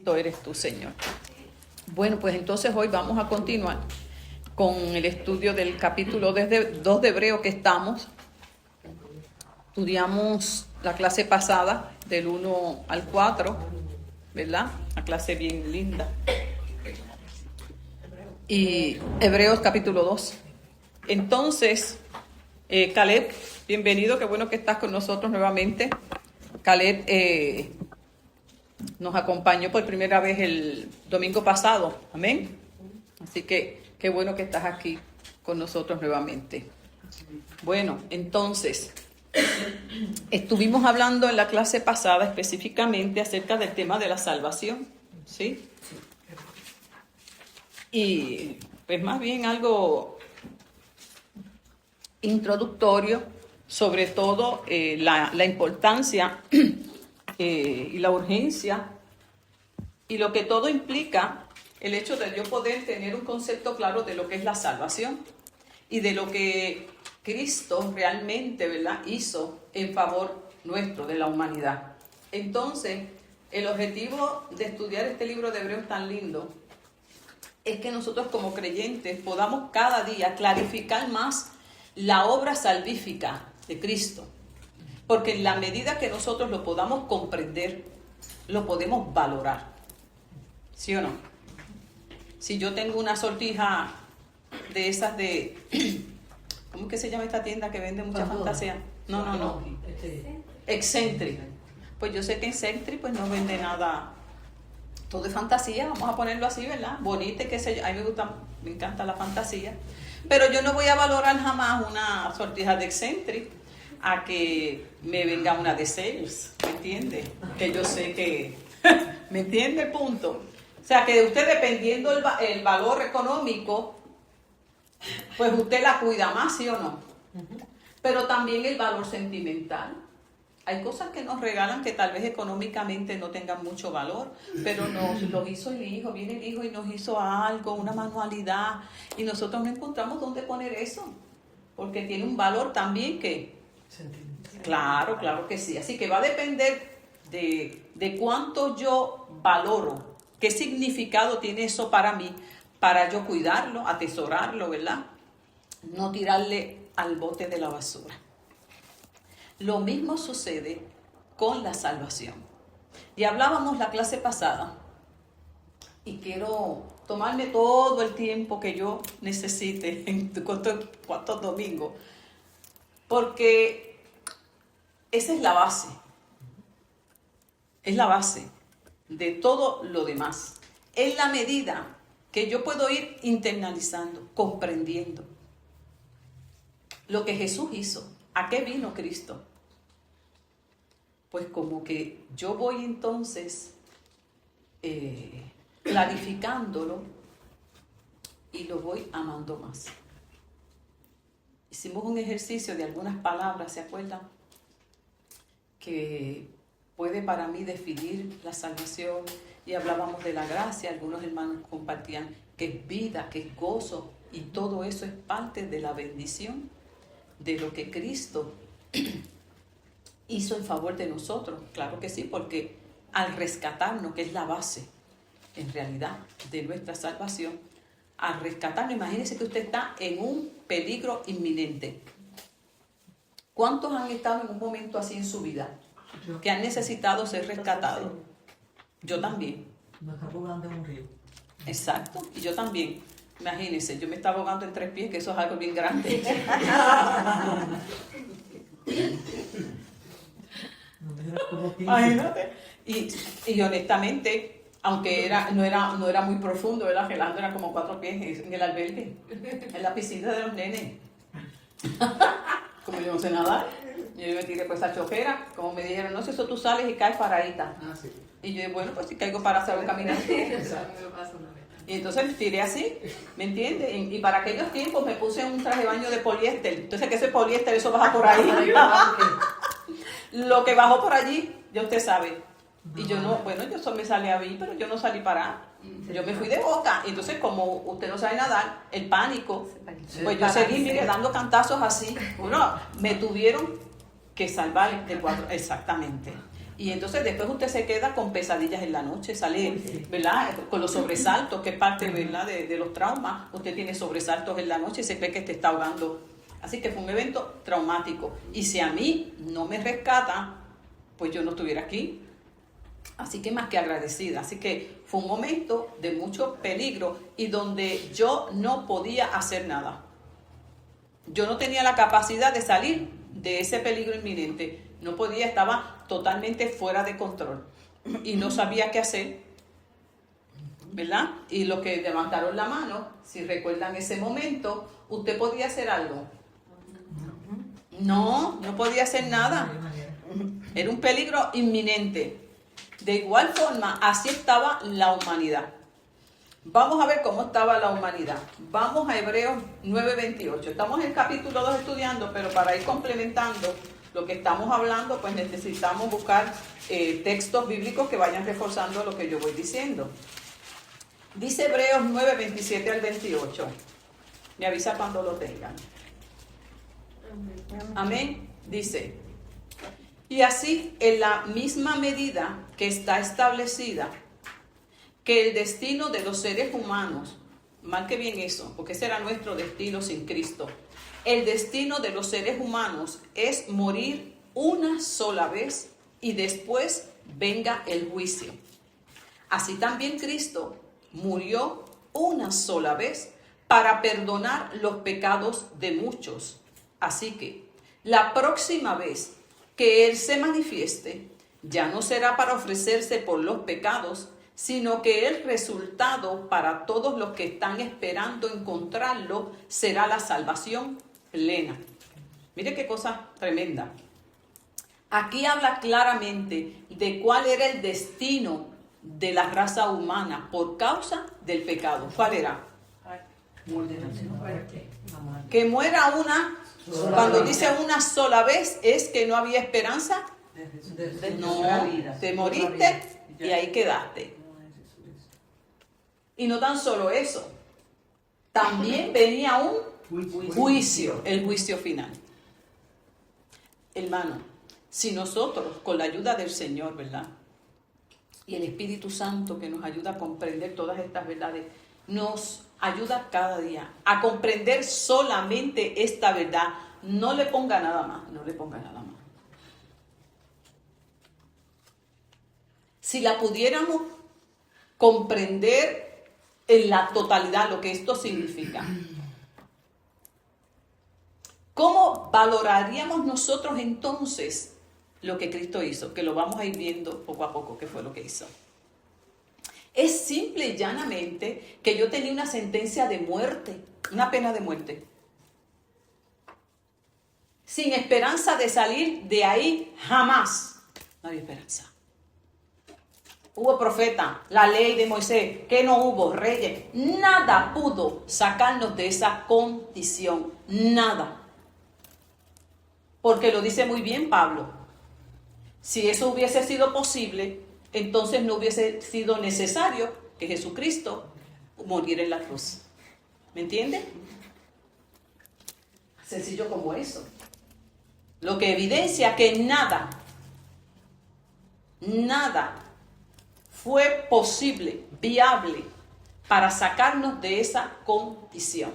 Bendito eres tú, Señor. Bueno, pues entonces hoy vamos a continuar con el estudio del capítulo 2 de Hebreo que estamos. Estudiamos la clase pasada del 1 al 4, ¿verdad? Una clase bien linda. Y Hebreos capítulo 2. Entonces, Caleb, bienvenido, qué bueno que estás con nosotros nuevamente. Caleb nos acompañó por primera vez el domingo pasado, amén. Así que qué bueno que estás aquí con nosotros nuevamente. Bueno, entonces, estuvimos hablando en la clase pasada específicamente acerca del tema de la salvación, ¿sí? Y pues más bien algo introductorio, sobre todo la importancia y la urgencia y lo que todo implica, el hecho de yo poder tener un concepto claro de lo que es la salvación y de lo que Cristo realmente, ¿verdad?, hizo en favor nuestro, de la humanidad. Entonces, el objetivo de estudiar este libro de Hebreos tan lindo es que nosotros como creyentes podamos cada día clarificar más la obra salvífica de Cristo. Porque en la medida que nosotros lo podamos comprender, lo podemos valorar. ¿Sí o no? Si yo tengo una sortija de esas de... ¿Cómo es que se llama esta tienda que vende mucha fantasía? No. Eccentric. Pues yo sé que Eccentric pues no vende nada. Todo es fantasía, vamos a ponerlo así, ¿verdad? Bonita y qué sé yo. A mí me encanta la fantasía. Pero yo no voy a valorar jamás una sortija de Eccentric a que me venga una de Sears, ¿me entiende? Que yo sé que... ¿Me entiende el punto? O sea, que usted dependiendo el valor económico, pues usted la cuida más, ¿sí o no? Pero también el valor sentimental. Hay cosas que nos regalan que tal vez económicamente no tengan mucho valor, pero nos lo hizo el hijo, viene el hijo y nos hizo algo, una manualidad, y nosotros no encontramos dónde poner eso, porque tiene un valor también que... Claro que sí. Así que va a depender de cuánto yo valoro, qué significado tiene eso para mí, para yo cuidarlo, atesorarlo, ¿verdad? No tirarle al bote de la basura. Lo mismo sucede con la salvación. Y hablábamos la clase pasada, y quiero tomarme todo el tiempo que yo necesite en cuántos domingos, porque esa es la base. Es la base de todo lo demás. Es la medida que yo puedo ir internalizando, comprendiendo lo que Jesús hizo. ¿A qué vino Cristo? Pues como que yo voy entonces clarificándolo y lo voy amando más. Hicimos un ejercicio de algunas palabras, ¿se acuerdan? Que puede para mí definir la salvación, y hablábamos de la gracia. Algunos hermanos compartían que es vida, que es gozo, y todo eso es parte de la bendición de lo que Cristo hizo en favor de nosotros. Claro que sí, porque al rescatarnos, que es la base en realidad de nuestra salvación, al rescatarnos, imagínese que usted está en un peligro inminente. ¿Cuántos han estado en un momento así en su vida? Que han necesitado ser rescatados. Yo también. Me está ahogando en un río. Exacto, y yo también. Imagínense, yo me estaba ahogando en 3 pies, que eso es algo bien grande. Imagínate. Y honestamente, aunque no era muy profundo, ¿verdad? Gelando era como 4 pies en el albergue, en la piscina de los nenes. Como yo no sé nadar, yo me tiré por esa chojera, como me dijeron, no sé, eso tú sales y caes paradita. Sí. Y yo dije, bueno, pues si caigo para saber caminar. Y entonces tiré así, ¿me entiendes? Y para aquellos tiempos me puse un traje de baño de poliéster. Entonces, que ese poliéster, eso baja por ahí. Lo que bajó por allí, ya usted sabe. Y yo no, bueno, yo solo me salí a mí, pero yo no salí para. Yo me fui de boca. Y entonces, como usted no sabe nadar, el pánico, pues yo seguí, mire, dando cantazos así. Bueno, me tuvieron que salvar del cuadro, exactamente. Y entonces después usted se queda con pesadillas en la noche, sale, ¿verdad? Con los sobresaltos, que es parte, ¿verdad? De los traumas. Usted tiene sobresaltos en la noche y se cree que te está ahogando. Así que fue un evento traumático. Y si a mí no me rescata, pues yo no estuviera aquí. Así que más que agradecida. Así que fue un momento de mucho peligro y donde yo no podía hacer nada. Yo no tenía la capacidad de salir de ese peligro inminente. No podía, estaba totalmente fuera de control y no sabía qué hacer, ¿verdad? Y los que levantaron la mano, si recuerdan ese momento, ¿usted podía hacer algo? No podía hacer nada. Era un peligro inminente. De igual forma, así estaba la humanidad. Vamos a ver cómo estaba la humanidad. Vamos a Hebreos 9:28. Estamos en el capítulo 2 estudiando, pero para ir complementando lo que estamos hablando, pues necesitamos buscar textos bíblicos que vayan reforzando lo que yo voy diciendo. Dice Hebreos 9:27 al 28. Me avisa cuando lo tengan. Amén. Dice: y así, en la misma medida que está establecida, que el destino de los seres humanos, marque bien eso, porque ese era nuestro destino sin Cristo. El destino de los seres humanos es morir una sola vez y después venga el juicio. Así también Cristo murió una sola vez para perdonar los pecados de muchos. Así que la próxima vez que Él se manifieste, ya no será para ofrecerse por los pecados, sino que el resultado para todos los que están esperando encontrarlo será la salvación plena. Mire qué cosa tremenda. Aquí habla claramente de cuál era el destino de la raza humana por causa del pecado. ¿Cuál era? Que muera una. Cuando dice una sola vez, es que no había esperanza. No, te moriste y ahí quedaste. Y no tan solo eso, también venía un juicio, el juicio final. Hermano, si nosotros, con la ayuda del Señor, ¿verdad? Y el Espíritu Santo que nos ayuda a comprender todas estas verdades, nos ayuda cada día a comprender solamente esta verdad. No le ponga nada más, no le ponga nada más. Si la pudiéramos comprender en la totalidad lo que esto significa, ¿cómo valoraríamos nosotros entonces lo que Cristo hizo? Que lo vamos a ir viendo poco a poco qué fue lo que hizo. Es simple y llanamente que yo tenía una sentencia de muerte, una pena de muerte, sin esperanza de salir de ahí jamás. No había esperanza. Hubo profeta, la ley de Moisés, que no hubo reyes. Nada pudo sacarnos de esa condición. Nada. Porque lo dice muy bien Pablo. Si eso hubiese sido posible, entonces no hubiese sido necesario que Jesucristo muriera en la cruz. ¿Me entiende? Sencillo como eso. Lo que evidencia que nada fue posible, viable, para sacarnos de esa condición.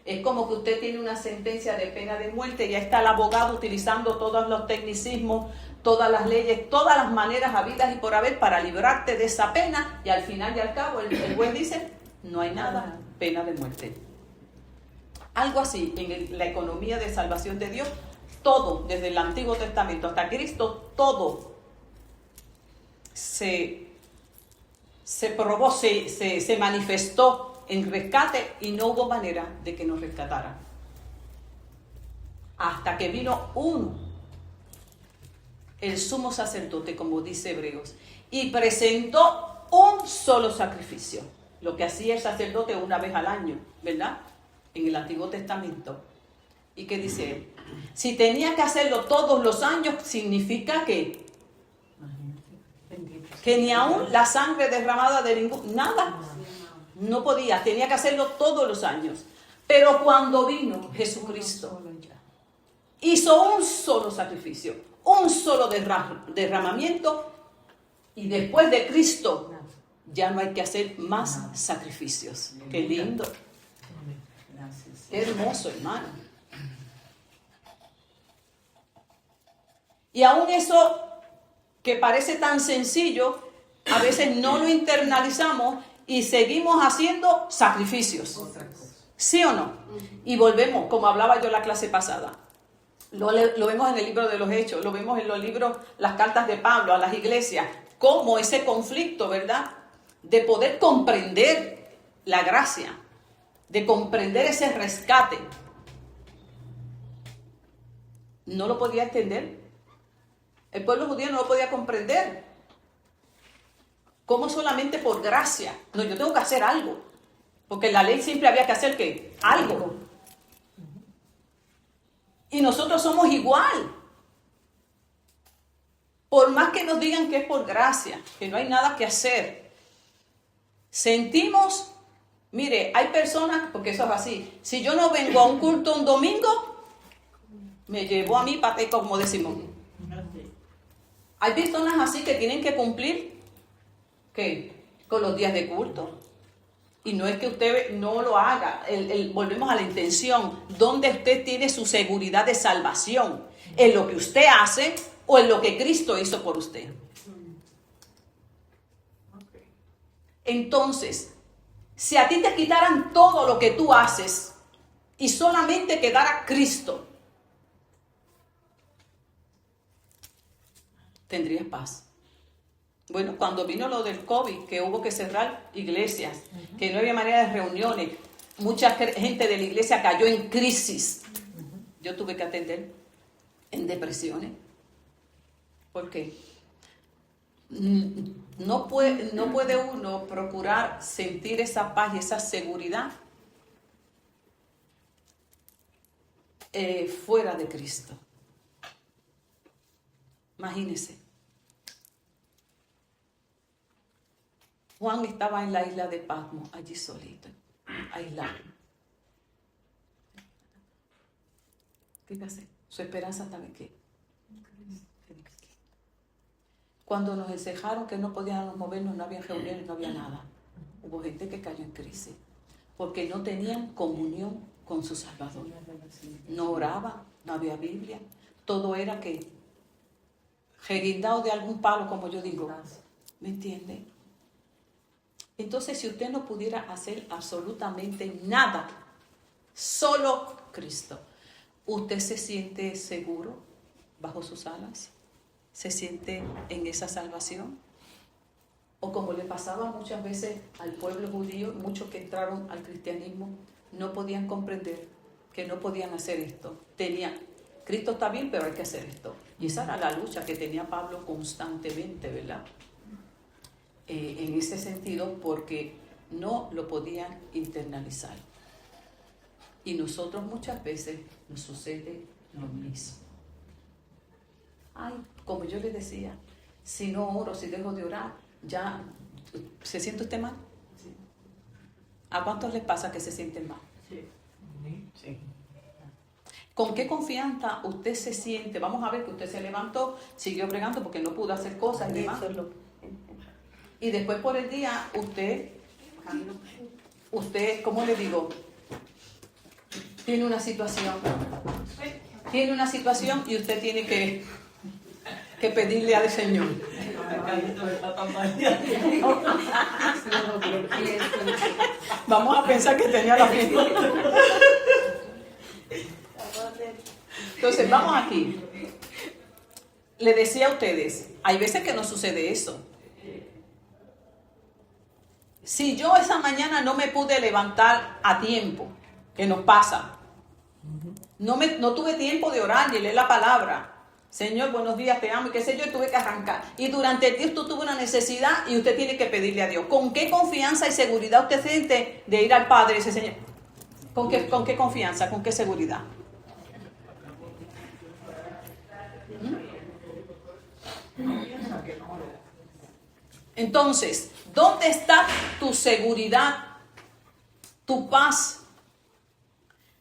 Es como que usted tiene una sentencia de pena de muerte y ya está el abogado utilizando todos los tecnicismos, todas las leyes, todas las maneras habidas y por haber para librarte de esa pena, y al final y al cabo el juez dice, no hay nada, pena de muerte. Algo así en la economía de salvación de Dios, todo, desde el Antiguo Testamento hasta Cristo, todo se probó, se manifestó en rescate y no hubo manera de que nos rescatara. Hasta que vino uno, el sumo sacerdote, como dice Hebreos, y presentó un solo sacrificio. Lo que hacía el sacerdote una vez al año, ¿verdad? En el Antiguo Testamento. ¿Y qué dice él? Si tenía que hacerlo todos los años, significa que ni aún la sangre derramada de ningún, nada, no podía, tenía que hacerlo todos los años. Pero cuando vino Jesucristo, hizo un solo sacrificio, un solo derramamiento, Y después de Cristo, ya no hay que hacer más sacrificios. Qué lindo. Qué hermoso, hermano. Y aún eso que parece tan sencillo, a veces no lo internalizamos y seguimos haciendo sacrificios. ¿Sí o no? Y volvemos, como hablaba yo la clase pasada. Lo vemos en el libro de los Hechos, lo vemos en los libros, las cartas de Pablo a las iglesias, como ese conflicto, ¿verdad? De poder comprender la gracia, de comprender ese rescate. No lo podía entender. El pueblo judío no lo podía comprender. ¿Cómo solamente por gracia? No, yo tengo que hacer algo. Porque en la ley siempre había que hacer ¿qué? Algo. Y nosotros somos igual. Por más que nos digan que es por gracia, que no hay nada que hacer. Sentimos, mire, hay personas, porque eso es así. Si yo no vengo a un culto un domingo, me llevo a mi paté, como decimos. Hay personas así que tienen que cumplir, ¿qué? Con los días de culto. Y no es que usted no lo haga. Volvemos a la intención. ¿Dónde usted tiene su seguridad de salvación? ¿En lo que usted hace o en lo que Cristo hizo por usted? Entonces, si a ti te quitaran todo lo que tú haces y solamente quedara Cristo, tendrías paz. Bueno, cuando vino lo del COVID, que hubo que cerrar iglesias, que no había manera de reuniones, mucha gente de la iglesia cayó en crisis. Yo tuve que atender en depresiones. ¿Por qué? No puede uno procurar sentir esa paz y esa seguridad fuera de Cristo. Imagínense. Juan estaba en la isla de Patmos, allí solito, aislado. Fíjate, su esperanza estaba en qué. Cuando nos encerraron que no podíamos movernos, no había reuniones, no había nada. Hubo gente que cayó en crisis, porque no tenían comunión con su Salvador. No oraban, no había Biblia, todo era que reguindado de algún palo, como yo digo. ¿Me entiende? Entonces, si usted no pudiera hacer absolutamente nada, solo Cristo, ¿usted se siente seguro bajo sus alas? ¿Se siente en esa salvación? O como le pasaba muchas veces al pueblo judío, muchos que entraron al cristianismo, no podían comprender que no podían hacer esto. Cristo está bien, pero hay que hacer esto. Y esa era la lucha que tenía Pablo constantemente, ¿verdad? En ese sentido, porque no lo podían internalizar. Y nosotros muchas veces nos sucede lo mismo. Ay, como yo les decía, si no oro, si dejo de orar, ya, ¿se siente usted mal? Sí. ¿A cuántos les pasa que se sienten mal? Sí. Sí. ¿Con qué confianza usted se siente? Vamos a ver que usted se levantó, siguió bregando porque no pudo hacer cosas y demás. Y después por el día, usted, ¿cómo le digo? Tiene una situación y usted tiene que pedirle al Señor. Vamos a pensar que tenía la misma. Entonces, vamos aquí. Le decía a ustedes, hay veces que nos sucede eso. Si yo esa mañana no me pude levantar a tiempo, que nos pasa, no tuve tiempo de orar ni leer la palabra. Señor, buenos días, te amo, y qué sé yo, y tuve que arrancar. Y durante el día usted tuvo una necesidad y usted tiene que pedirle a Dios. ¿Con qué confianza y seguridad usted siente de ir al Padre y decir, Señor? ¿Con qué confianza? ¿Con qué seguridad? Entonces, ¿dónde está tu seguridad, tu paz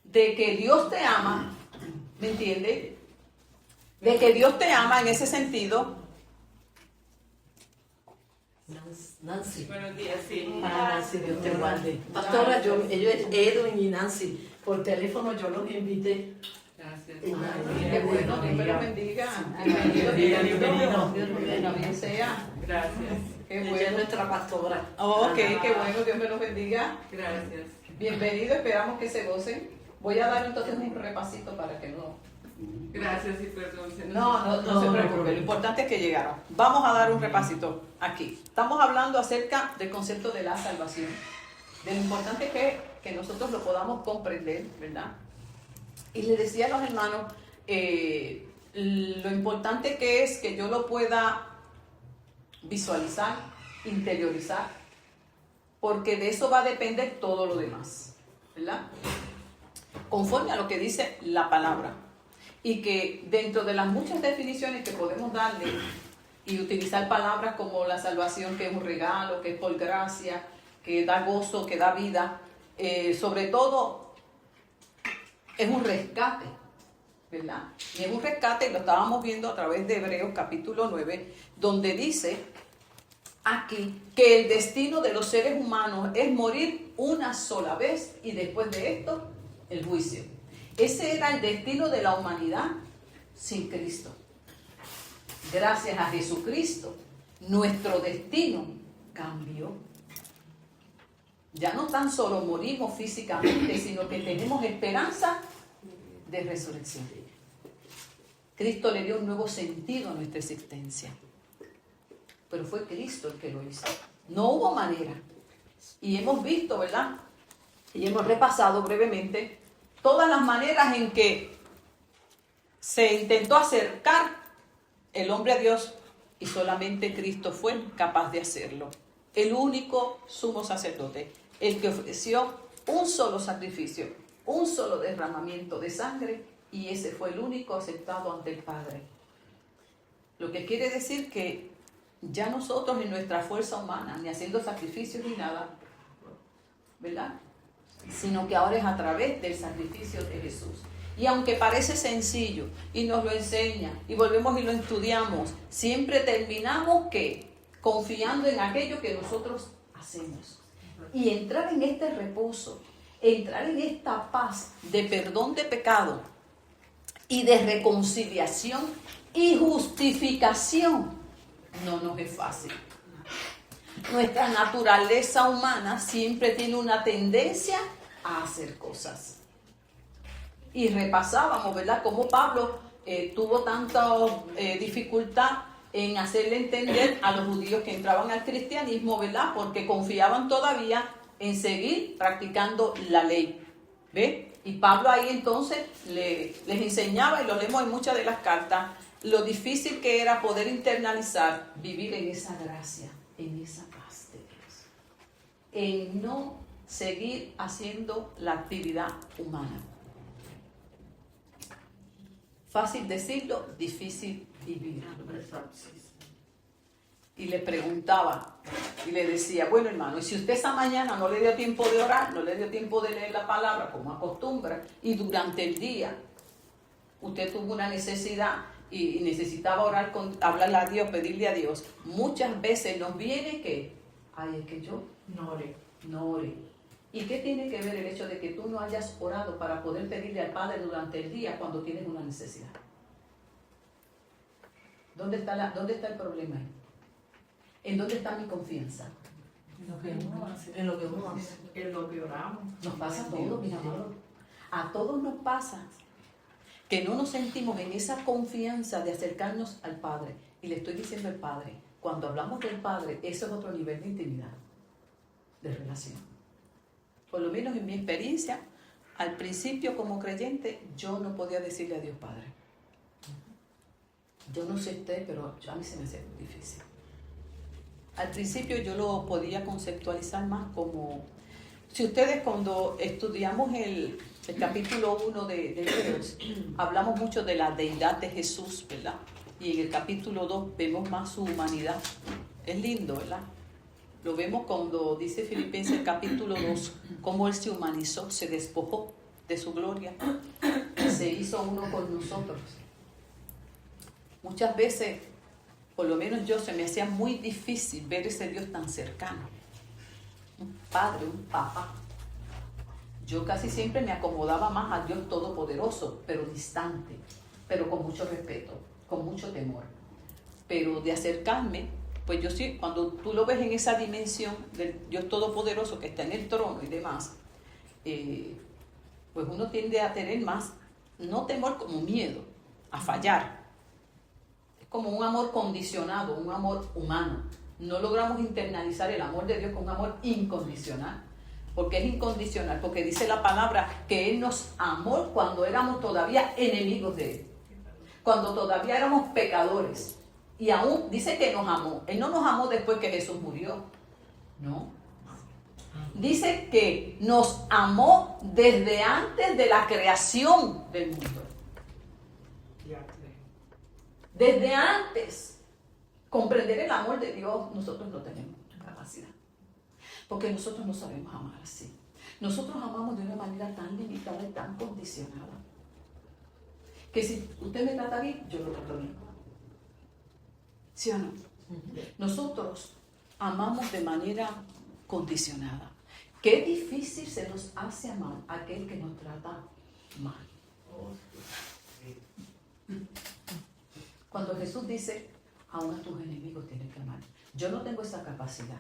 de que Dios te ama? ¿Me entiende? De que Dios te ama en ese sentido. Nancy. Buenos días, sí. Nancy, Dios te guarde. Pastora, ellos Edwin y Nancy, por teléfono yo los invité. Gracias. Qué bueno, Dios me lo bendiga. Bienvenido. Dios me bendiga, bien sea. Gracias. Qué Ella es bueno. nuestra pastora. Ok, qué bueno, Dios me lo bendiga. Gracias. Bienvenido, esperamos que se gocen. Voy a dar entonces un repasito para que no... Gracias y perdón. No se preocupe, lo importante es que llegaron. Vamos a dar un repasito aquí. Estamos hablando acerca del concepto de la salvación, de lo importante que nosotros lo podamos comprender, ¿verdad? Y le decía a los hermanos, lo importante que es que yo lo pueda visualizar, interiorizar, porque de eso va a depender todo lo demás, ¿verdad? Conforme a lo que dice la palabra. Y que dentro de las muchas definiciones que podemos darle y utilizar palabras como la salvación, que es un regalo, que es por gracia, que da gozo, que da vida, sobre todo es un rescate, ¿verdad? Y es un rescate, lo estábamos viendo a través de Hebreos capítulo 9, donde dice aquí que el destino de los seres humanos es morir una sola vez y después de esto el juicio. Ese era el destino de la humanidad sin Cristo. Gracias a Jesucristo, nuestro destino cambió. Ya no tan solo morimos físicamente, sino que tenemos esperanza de resurrección. Cristo le dio un nuevo sentido a nuestra existencia. Pero fue Cristo el que lo hizo. No hubo manera. Y hemos visto, ¿verdad? Y hemos repasado brevemente todas las maneras en que se intentó acercar el hombre a Dios y solamente Cristo fue capaz de hacerlo. El único sumo sacerdote, el que ofreció un solo sacrificio, un solo derramamiento de sangre, y ese fue el único aceptado ante el Padre. Lo que quiere decir que ya nosotros en nuestra fuerza humana, ni haciendo sacrificios ni nada, ¿verdad? Sino que ahora es a través del sacrificio de Jesús. Y aunque parece sencillo y nos lo enseña y volvemos y lo estudiamos, siempre terminamos ¿qué? Confiando en aquello que nosotros hacemos. Y entrar en este reposo, entrar en esta paz de perdón de pecado y de reconciliación y justificación no nos es fácil. Nuestra naturaleza humana siempre tiene una tendencia a hacer cosas. Y repasábamos, ¿verdad?, cómo Pablo tuvo tanta dificultad en hacerle entender a los judíos que entraban al cristianismo, ¿verdad?, porque confiaban todavía en seguir practicando la ley. ¿Ve? Y Pablo ahí entonces les enseñaba, y lo leemos en muchas de las cartas, lo difícil que era poder internalizar, vivir en esa gracia, en esa paz de Dios, en no seguir haciendo la actividad humana. Fácil decirlo, difícil vivir. Y le preguntaba y le decía, bueno hermano, y si usted esa mañana no le dio tiempo de orar, no le dio tiempo de leer la palabra como acostumbra, y durante el día usted tuvo una necesidad y necesitaba orar, hablarle a Dios, pedirle a Dios, muchas veces nos viene que, ay, es que yo no oré. ¿Y qué tiene que ver el hecho de que tú no hayas orado para poder pedirle al Padre durante el día cuando tienes una necesidad? ¿Dónde está el problema ahí? ¿En dónde está mi confianza? En lo que uno hace. En lo que uno hace. En lo que oramos. Nos pasa a todos, mis amados. A todos nos pasa que no nos sentimos en esa confianza de acercarnos al Padre. Y le estoy diciendo al Padre, cuando hablamos del Padre, eso es otro nivel de intimidad, de relación. Por lo menos en mi experiencia, al principio como creyente, yo no podía decirle a Dios Padre. Yo no sé usted, pero a mí se me hace muy difícil. Al principio yo lo podía conceptualizar más como... Si ustedes cuando estudiamos el capítulo 1 de Hebreos, hablamos mucho de la deidad de Jesús, ¿verdad? Y en el capítulo 2 vemos más su humanidad. Es lindo, ¿verdad? Lo vemos cuando dice Filipenses capítulo 2, cómo Él se humanizó, se despojó de su gloria y se hizo uno con nosotros. Muchas veces por lo menos yo, se me hacía muy difícil ver ese Dios tan cercano. Un padre, un papá. Yo casi siempre me acomodaba más al Dios Todopoderoso, pero distante, pero con mucho respeto, con mucho temor. Pero de acercarme, pues yo sí, cuando tú lo ves en esa dimensión del Dios Todopoderoso que está en el trono y demás, pues uno tiende a tener más, no temor como miedo, a fallar. Es como un amor condicionado, un amor humano. No logramos internalizar el amor de Dios con un amor incondicional. Porque es incondicional, porque dice la palabra que Él nos amó cuando éramos todavía enemigos de Él. Cuando todavía éramos pecadores. Y aún dice que nos amó. Él no nos amó después que Jesús murió. No. Dice que nos amó desde antes de la creación del mundo. Desde antes. Comprender el amor de Dios, nosotros no tenemos capacidad. Porque nosotros no sabemos amar así. Nosotros amamos de una manera tan limitada y tan condicionada. Que si usted me trata bien, yo lo trato bien. ¿Sí o no? Nosotros amamos de manera condicionada. Qué difícil se nos hace amar a aquel que nos trata mal. Cuando Jesús dice, aún a tus enemigos tienes que amar. Yo no tengo esa capacidad.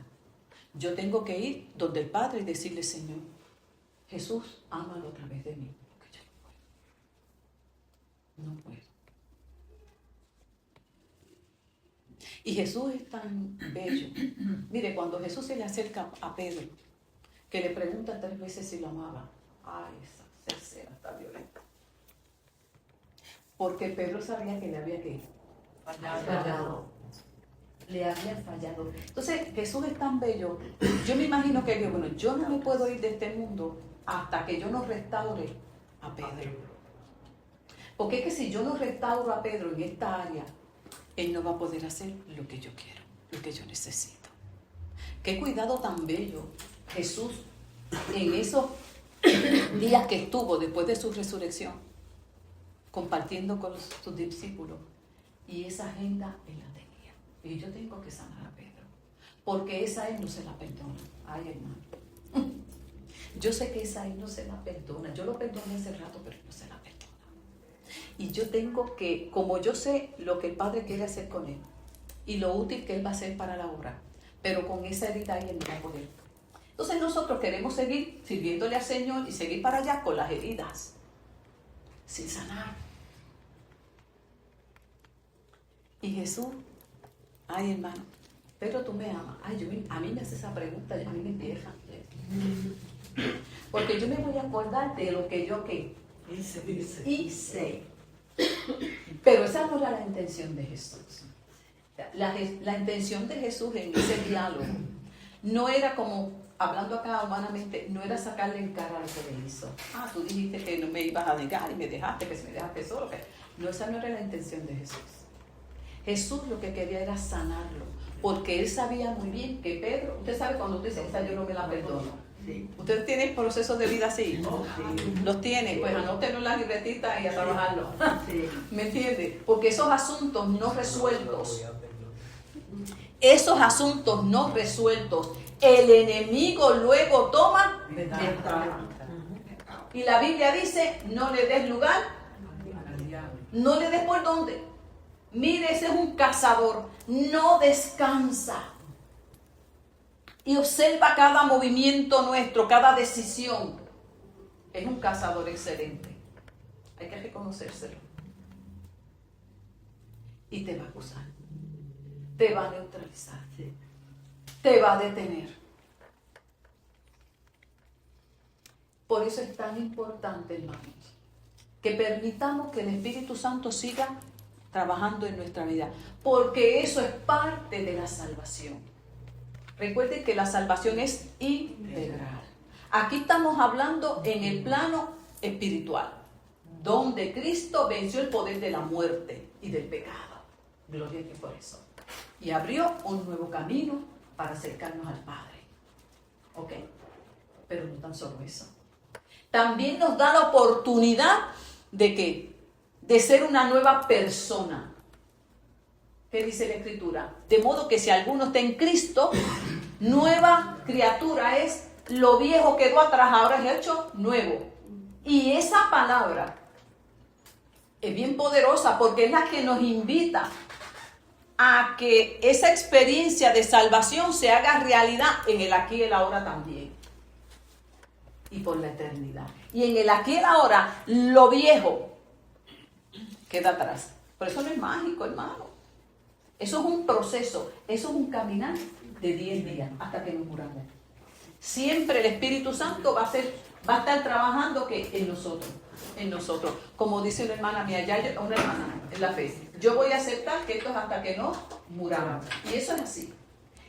Yo tengo que ir donde el Padre y decirle, Señor, Jesús, ámalo a través de mí. Porque yo no puedo. Y Jesús es tan bello. Mire, cuando Jesús se le acerca a Pedro, que le pregunta 3 veces si lo amaba. Ay, esa escena está violenta. Porque Pedro sabía que le había fallado. Le había fallado. Entonces, Jesús es tan bello. Yo me imagino que Dios, bueno, yo no me puedo ir de este mundo hasta que yo no restaure a Pedro. Porque es que si yo no restauro a Pedro en esta área, Él no va a poder hacer lo que yo quiero, lo que yo necesito. Qué cuidado tan bello Jesús en esos días que estuvo después de su resurrección, compartiendo con sus discípulos. Y esa agenda Él la tenía. Y yo tengo que sanar a Pedro, porque esa Él no se la perdona. Ay, hermano. Yo sé que esa Él no se la perdona. Yo lo perdoné hace rato, pero no se la perdona. Y yo tengo que, como yo sé lo que el Padre quiere hacer con Él, y lo útil que Él va a hacer para la obra, pero con esa herida ahí Él no va a poder. Entonces nosotros queremos seguir sirviéndole al Señor y seguir para allá con las heridas, sin sanar. Y Jesús, ay hermano, pero tú me amas. Ay, a mí me hace esa pregunta y a mí me empieza. Porque yo me voy a acordar de lo que yo hice. Pero esa no era la intención de Jesús. La intención de Jesús en ese diálogo no era como, hablando acá humanamente, no era sacarle en cara lo que le hizo. Ah, tú dijiste que no me ibas a negar y me dejaste, que si me dejaste solo. No, esa no era la intención de Jesús. Jesús lo que quería era sanarlo, porque él sabía muy bien que Pedro, usted sabe cuando usted dice, esta yo no me la perdono. Sí. ¿Usted tiene procesos de vida así? No, sí. ¿Los tiene? Pues anótenlo en la libretita y a trabajarlo. Sí. ¿Me entiende? Porque esos asuntos no resueltos, el enemigo luego toma ventaja. Y la Biblia dice, no le des lugar, no le des por dónde. Mire, ese es un cazador, no descansa. Y observa cada movimiento nuestro, cada decisión. Es un cazador excelente. Hay que reconocérselo. Y te va a acusar. Te va a neutralizar. Te va a detener. Por eso es tan importante, hermanos, que permitamos que el Espíritu Santo siga trabajando en nuestra vida, porque eso es parte de la salvación. Recuerden que la salvación es integral. Aquí estamos hablando en el plano espiritual, donde Cristo venció el poder de la muerte y del pecado. Gloria a Dios por eso. Y abrió un nuevo camino para acercarnos al Padre. ¿Ok? Pero no tan solo eso. También nos da la oportunidad de ¿qué? De ser una nueva persona. ¿Qué dice la Escritura? De modo que si alguno está en Cristo, nueva criatura es, lo viejo quedó atrás, ahora es hecho nuevo. Y esa palabra es bien poderosa porque es la que nos invita a que esa experiencia de salvación se haga realidad en el aquí y el ahora también. Y por la eternidad. Y en el aquí y el ahora, lo viejo queda atrás. Por eso no es mágico, hermano. Eso es un proceso, eso es un caminar de 10 días hasta que nos muramos. Siempre el Espíritu Santo va a estar trabajando ¿qué? En nosotros. Como dice una hermana mía, una hermana en la fe, yo voy a aceptar que esto es hasta que nos muramos. Y eso es así.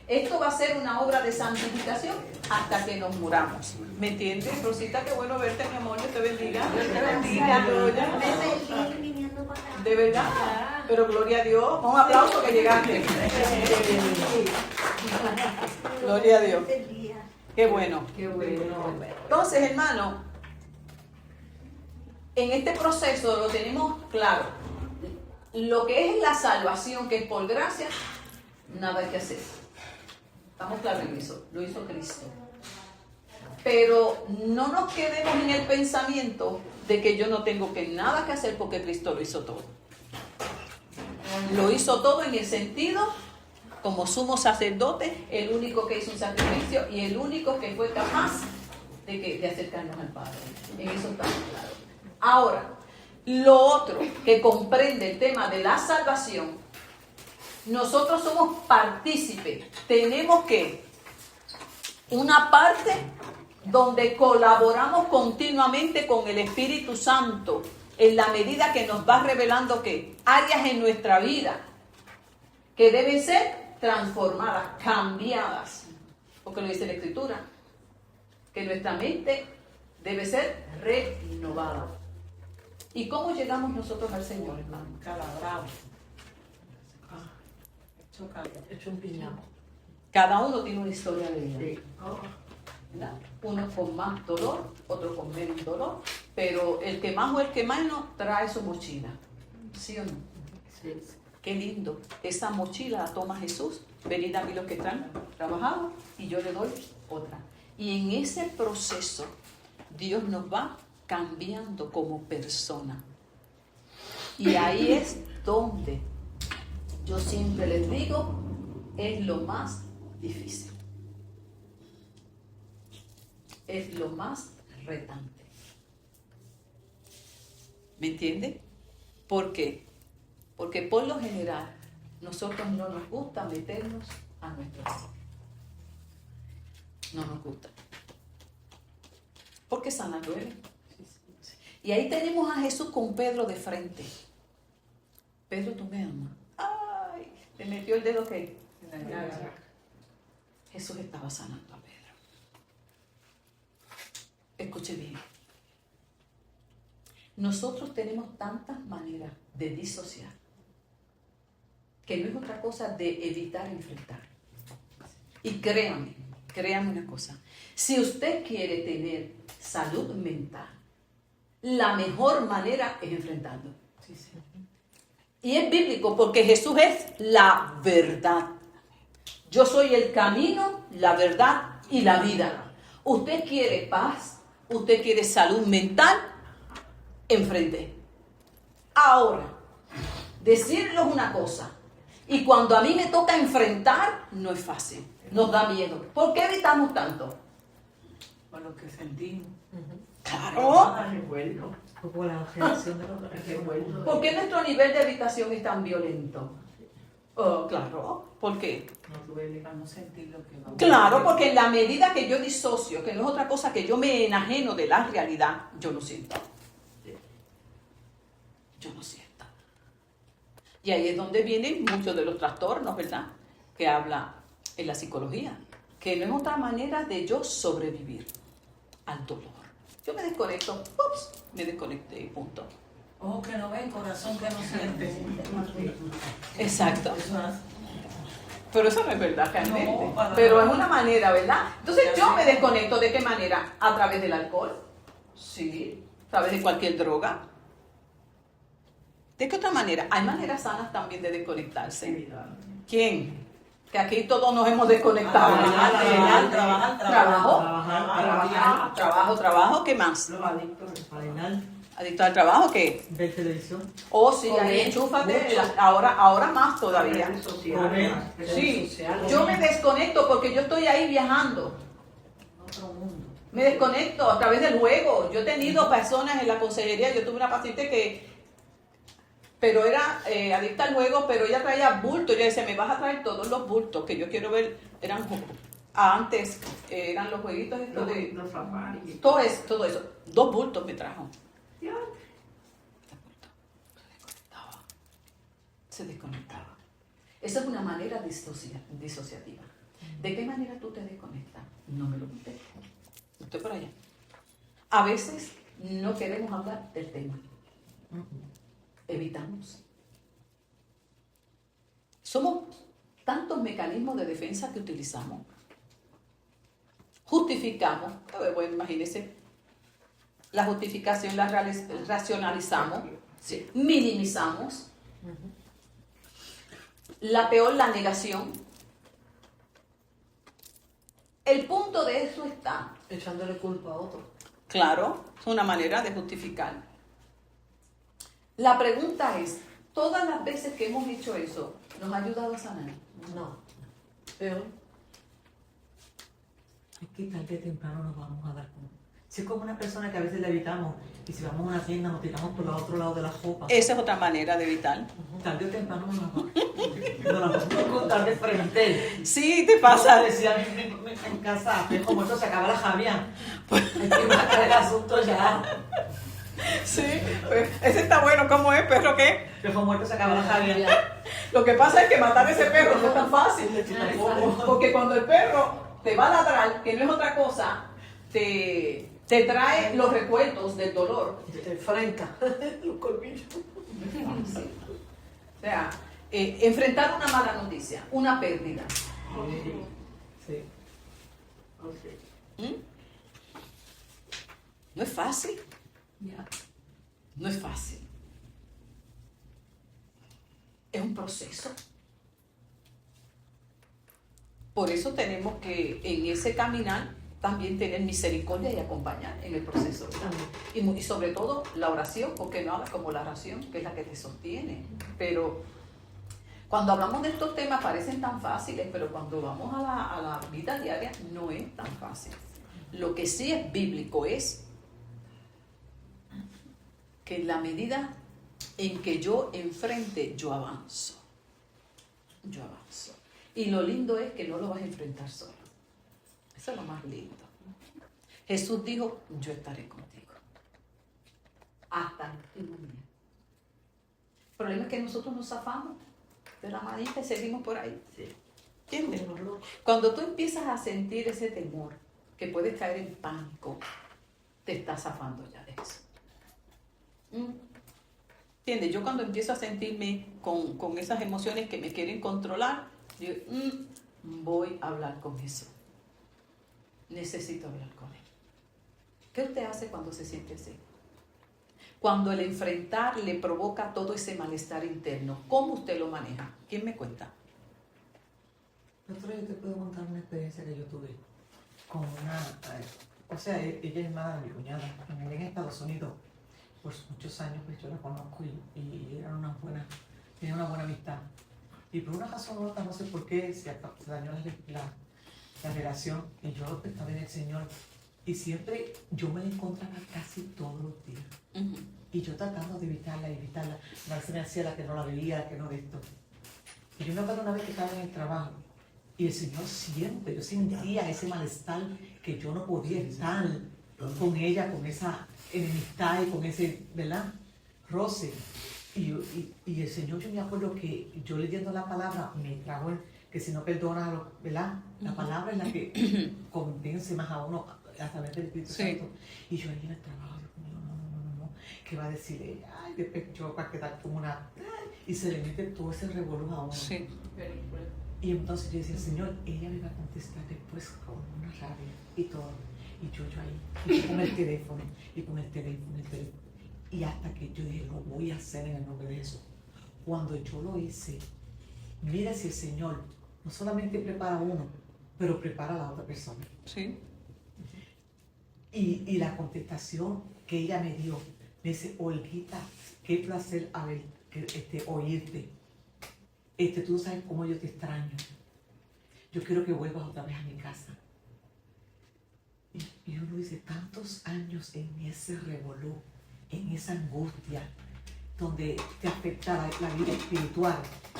Esto va a ser una obra de santificación hasta que nos muramos. ¿Me entiendes, Rosita? Qué bueno verte, mi amor. Dios te bendiga. Dios te bendiga. De verdad. Pero gloria a Dios. Un aplauso que llegaste. Gloria a Dios. Qué bueno. Qué bueno. Entonces, hermano, en este proceso lo tenemos claro. Lo que es la salvación, que es por gracia, nada hay que hacer. Estamos claros en eso. Lo hizo Cristo. Pero no nos quedemos en el pensamiento de que yo no tengo nada que hacer porque Cristo lo hizo todo. Lo hizo todo en el sentido, como sumo sacerdote, el único que hizo un sacrificio y el único que fue capaz de acercarnos al Padre. En eso estamos claros. Ahora, lo otro que comprende el tema de la salvación, nosotros somos partícipes. Tenemos que una parte donde colaboramos continuamente con el Espíritu Santo en la medida que nos va revelando que áreas en nuestra vida que deben ser transformadas, cambiadas, porque lo dice la Escritura, que nuestra mente debe ser renovada. ¿Y cómo llegamos nosotros al Señor, hermano? Calabrado. Hecho un piñado. Cada uno tiene una historia de vida. ¿Verdad? Uno con más dolor, otro con menos dolor, pero el que más o el que menos trae su mochila. ¿Sí o no? Sí. Qué lindo. Esa mochila la toma Jesús. Venid a mí los que están trabajados y yo le doy otra. Y en ese proceso Dios nos va cambiando como persona. Y ahí es donde yo siempre les digo, es lo más difícil. Es lo más retante. ¿Me entiende? ¿Por qué? Porque por lo general nosotros no nos gusta meternos a nuestro dolor. No nos gusta. Porque sanar duele. Y ahí tenemos a Jesús con Pedro de frente. Pedro, tú me amas. Ay, le metió el dedo que en la llaga. Jesús estaba sanando a Pedro. Escuche bien. Nosotros tenemos tantas maneras de disociar que no es otra cosa de evitar enfrentar. Y créanme una cosa. Si usted quiere tener salud mental, la mejor manera es enfrentarlo. Sí, sí. Y es bíblico porque Jesús es la verdad. Yo soy el camino, la verdad y la vida. Usted quiere paz, usted quiere salud mental, enfrente. Ahora, decirles una cosa, y cuando a mí me toca enfrentar, no es fácil, nos da miedo. ¿Por qué evitamos tanto? Por lo que sentimos. Claro. Recuerdo. Como la generación de los Recuerdo. ¿Por qué nuestro nivel de evitación es tan violento? Oh, claro. ¿Por qué? Nos duele para no sentir lo que vamos Claro, porque en la medida que yo disocio, que no es otra cosa que yo me enajeno de la realidad, yo no siento. Yo no siento. Y ahí es donde vienen muchos de los trastornos, ¿verdad? Que habla en la psicología. Que no es otra manera de yo sobrevivir al dolor. Yo me desconecto, ups, me desconecté y punto. Ojo que no ven, corazón que no siente. Exacto. Eso hace. Pero eso no es verdad realmente. No, para pero nada. es una manera, ¿verdad? Entonces Ya yo sé. me desconecto. ¿De qué manera? ¿A través del alcohol? Sí. ¿A través de cualquier droga? ¿De qué otra manera? Hay maneras sanas también de desconectarse. ¿Quién? Que aquí todos nos hemos desconectado. Trabajo, ¿qué más? Los adictos, bailar, Adicto al trabajo, ¿qué? ver televisión, Oh, sí, ahí Comer enchúfate, mucho. ahora más todavía. Redes sociales, redes Sí, sociales. yo me desconecto porque yo estoy ahí viajando. Otro mundo. Me desconecto a través del juego. Yo he tenido personas en la consejería, yo tuve una paciente pero era adicta al juego, pero ella traía bultos. Yo decía, me vas a traer todos los bultos que yo quiero ver. Antes eran los jueguitos estos de... Los safaris. Todo eso. 2 bultos me trajo. Ya. Se desconectaba. Esa es una manera disociativa. ¿De qué manera tú te desconectas? No me lo conté. Estoy por allá. A veces no queremos hablar del tema. Evitamos. Somos tantos mecanismos de defensa que utilizamos. Justificamos. Bueno, imagínense. La justificación la racionalizamos. Sí. Minimizamos. La peor, la negación. El punto de eso está. Echándole culpa a otro. Claro, es una manera de justificar. La pregunta es, ¿todas las veces que hemos hecho eso nos ha ayudado a sanar? No. Peor. es que tarde o temprano nos vamos a dar cuenta. Si es como una persona que a veces la evitamos y si vamos a una tienda nos tiramos por el otro lado de la copa, Esa es otra manera de evitar. tarde o temprano nos la vamos a contar de frente. Sí, te Pasa, pasa. decía en casa, que como esto se acaba la javia. Hay que marcar el asunto ya. Sí, pues, ese está bueno. ¿Cómo es, perro? ¿Qué? Que como esto se acaba la javia. Lo que pasa es que matar a ese perro no es tan fácil. Porque cuando el perro te va a ladrar, que no es otra cosa, te trae los recuerdos del dolor. Te enfrenta los colmillos. O sea, enfrentar una mala noticia, una pérdida. Sí. ¿Mm? No es fácil. No es fácil. Es un proceso. Por eso tenemos que en ese caminar también tener misericordia y acompañar en el proceso, ¿verdad? Y sobre todo la oración, porque no hagas como la oración, que es la que te sostiene. Pero cuando hablamos de estos temas parecen tan fáciles, pero cuando vamos a la vida diaria no es tan fácil. Lo que sí es bíblico es que en la medida en que yo enfrente, yo avanzo. Yo avanzo. Y lo lindo es que no lo vas a enfrentar solo. Eso es lo más lindo. Jesús dijo, yo estaré contigo. Hasta el último día. El problema es que nosotros nos zafamos de la manita y seguimos por ahí. ¿Entiendes? Cuando tú empiezas a sentir ese temor, que puedes caer en pánico, te estás zafando ya de eso. ¿Entiendes? Yo cuando empiezo a sentirme con esas emociones que me quieren controlar, digo, voy a hablar con Jesús. Necesito hablar con Él. ¿Qué usted hace cuando se siente así? Cuando el enfrentar le provoca todo ese malestar interno, ¿cómo usted lo maneja? ¿Quién me cuenta? Doctora, yo te puedo contar una experiencia que yo tuve con o sea, ella es hermana de mi cuñada, también en Estados Unidos, por muchos años, pues yo la conozco y tenía una buena amistad. Y por una razón u otra, no sé por qué, se dañó la relación y yo estaba en el Señor. Y siempre yo me la encontraba casi todos los días. Uh-huh. Y yo tratando de evitarla. A veces me hacía la que no la veía, que no de esto. Y yo me acuerdo una vez que estaba en el trabajo y el Señor siempre, yo sentía ese malestar que yo no podía estar con ella, con esa enemistad y con ese, ¿verdad? Roce. Y el Señor, yo me acuerdo que yo leyendo la palabra me trajo que si no perdonas, ¿verdad? La palabra es la que convence más a uno a través del Espíritu Santo. Y yo ahí en el trabajo, no, ¿qué va a decir ella? Ay, después yo para quedar como una... Y se le mete todo ese revolú a uno. Sí. Y entonces yo decía, Señor, ella me va a contestar después con una rabia y todo. Y yo ahí, y con el teléfono. Y hasta que yo dije, lo voy a hacer en el nombre de Jesús. Cuando yo lo hice, mira si el Señor no solamente prepara a uno, pero prepara a la otra persona. Sí. Y la contestación que ella me dio, me dice, Olguita, qué placer oírte. Tú sabes cómo yo te extraño. Yo quiero que vuelvas otra vez a mi casa. Y uno dice, tantos años en ese revolú, en esa angustia, donde te afecta la vida espiritual,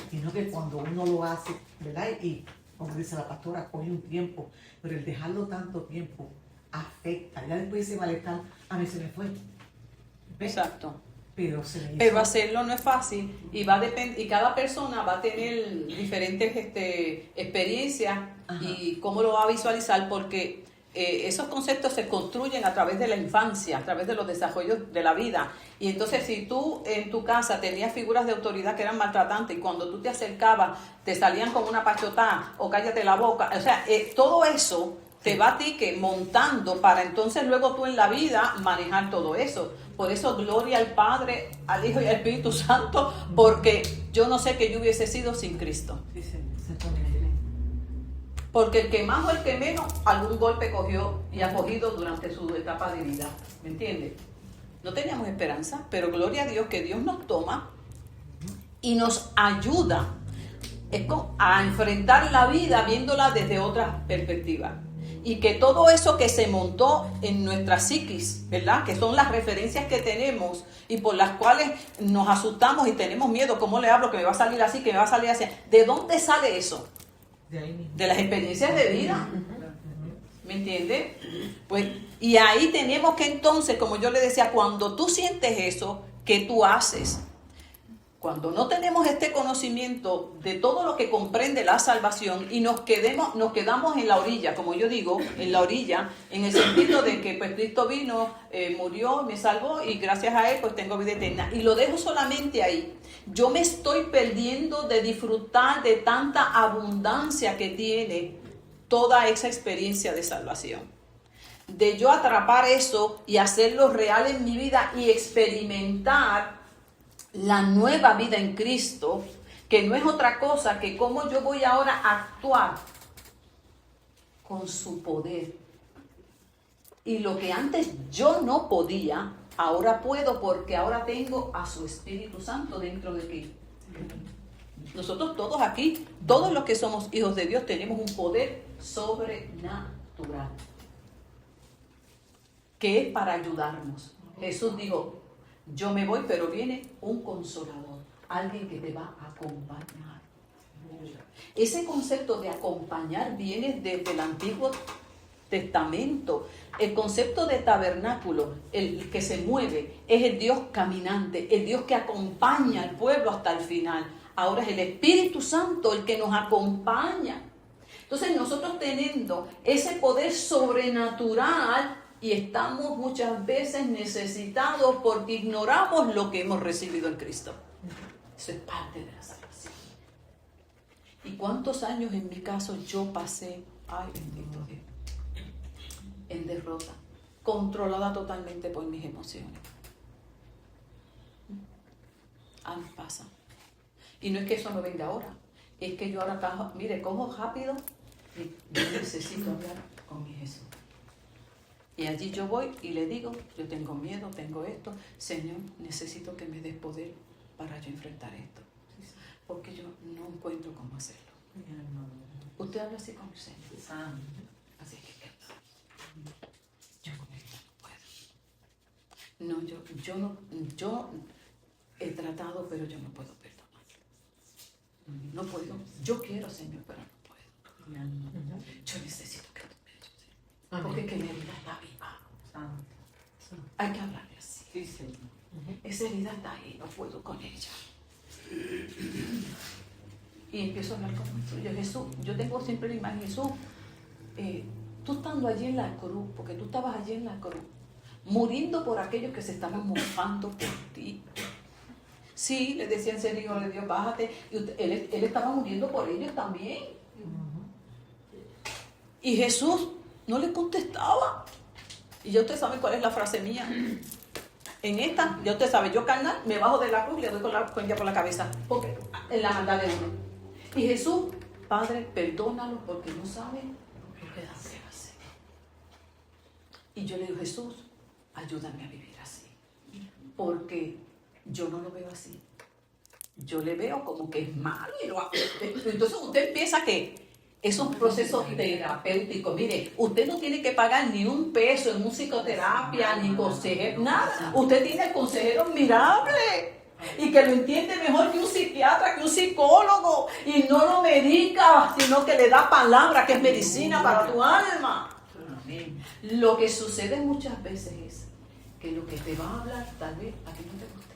sino que cuando uno lo hace, ¿verdad? Y como dice la pastora, coge un tiempo, pero el dejarlo tanto tiempo afecta. Ya después ese malestar, a mí se me fue. ¿Ves? Exacto. Pero se me hizo. Pero hacerlo no es fácil y y cada persona va a tener diferentes experiencias. Ajá. Y cómo lo va a visualizar, porque esos conceptos se construyen a través de la infancia, a través de los desarrollos de la vida. Y entonces si tú en tu casa tenías figuras de autoridad que eran maltratantes y cuando tú te acercabas te salían con una pachotada o cállate la boca, o sea, todo eso te va a ti que montando para entonces luego tú en la vida manejar todo eso. Por eso gloria al Padre, al Hijo y al Espíritu Santo, porque yo no sé qué yo hubiese sido sin Cristo. Sí, señor. Porque el que más o el que menos algún golpe cogió y ha cogido durante su etapa de vida. ¿Me entiendes? No teníamos esperanza, pero gloria a Dios que Dios nos toma y nos ayuda a enfrentar la vida viéndola desde otra perspectiva. Y que todo eso que se montó en nuestra psiquis, ¿verdad? Que son las referencias que tenemos y por las cuales nos asustamos y tenemos miedo. ¿Cómo le hablo? Que me va a salir así, que me va a salir así. ¿De dónde sale eso? De ahí mismo. De las experiencias de vida. ¿Me entiendes? Pues, y ahí tenemos que entonces, como yo le decía, cuando tú sientes eso, ¿qué tú haces? Cuando no tenemos este conocimiento de todo lo que comprende la salvación y nos quedamos en la orilla, como yo digo, en la orilla, en el sentido de que pues Cristo vino, murió, me salvó y gracias a Él pues tengo vida eterna. Y lo dejo solamente ahí. Yo me estoy perdiendo de disfrutar de tanta abundancia que tiene toda esa experiencia de salvación. De yo atrapar eso y hacerlo real en mi vida y experimentar la nueva vida en Cristo, que no es otra cosa que cómo yo voy ahora a actuar con su poder. Y lo que antes yo no podía, ahora puedo porque ahora tengo a su Espíritu Santo dentro de mí. Nosotros todos aquí, todos los que somos hijos de Dios, tenemos un poder sobrenatural que es para ayudarnos. Jesús dijo, yo me voy, pero viene un consolador, alguien que te va a acompañar. Ese concepto de acompañar viene desde el Antiguo Testamento. El concepto de tabernáculo, el que se mueve, es el Dios caminante, el Dios que acompaña al pueblo hasta el final. Ahora es el Espíritu Santo el que nos acompaña. Entonces nosotros teniendo ese poder sobrenatural y estamos muchas veces necesitados porque ignoramos lo que hemos recibido en Cristo. Eso es parte de la salvación. ¿Y cuántos años en mi caso yo pasé, ay bendito Dios, en derrota, controlada totalmente por mis emociones? Años pasan. Y no es que eso no venga ahora, es que yo ahora cojo rápido y yo necesito hablar con mi Jesús. Y allí yo voy y le digo, yo tengo miedo, tengo esto, Señor, necesito que me des poder para yo enfrentar esto. Porque yo no encuentro cómo hacerlo. Usted habla así con el Señor. Así que yo con esto no puedo. Yo he tratado, pero yo no puedo perdonar. No puedo. Yo quiero, Señor, pero no puedo. Yo necesito que tú me ayudes. Porque que mi herida está viva. Hay que hablarle así. Sí, señor. Esa herida está ahí, no puedo con ella. Y empiezo a hablar con Jesús. Yo tengo siempre la imagen, Jesús, tú estando allí en la cruz, porque tú estabas allí en la cruz, muriendo por aquellos que se estaban mofando por ti. Sí, le decían, ser hijo de Dios, bájate. Y él estaba muriendo por ellos también. Y Jesús no le contestaba. Y ya ustedes saben cuál es la frase mía. En esta, ya usted sabe, yo carnal, me bajo de la cruz y le doy con ella por la cabeza, porque en la maldad de uno. Y Jesús, Padre, perdónalo porque no sabe lo que hacer. Y yo le digo, Jesús, ayúdame a vivir así, porque yo no lo veo así. Yo le veo como que es malo y lo hace. Entonces usted empieza que esos procesos terapéuticos, mire, usted no tiene que pagar ni un peso en un psicoterapia, ni consejero, nada. Usted tiene el consejero admirable y que lo entiende mejor que un psiquiatra, que un psicólogo, y no lo medica, sino que le da palabra, que es medicina para tu alma. Lo que sucede muchas veces es que lo que te va a hablar, tal vez a ti no te guste.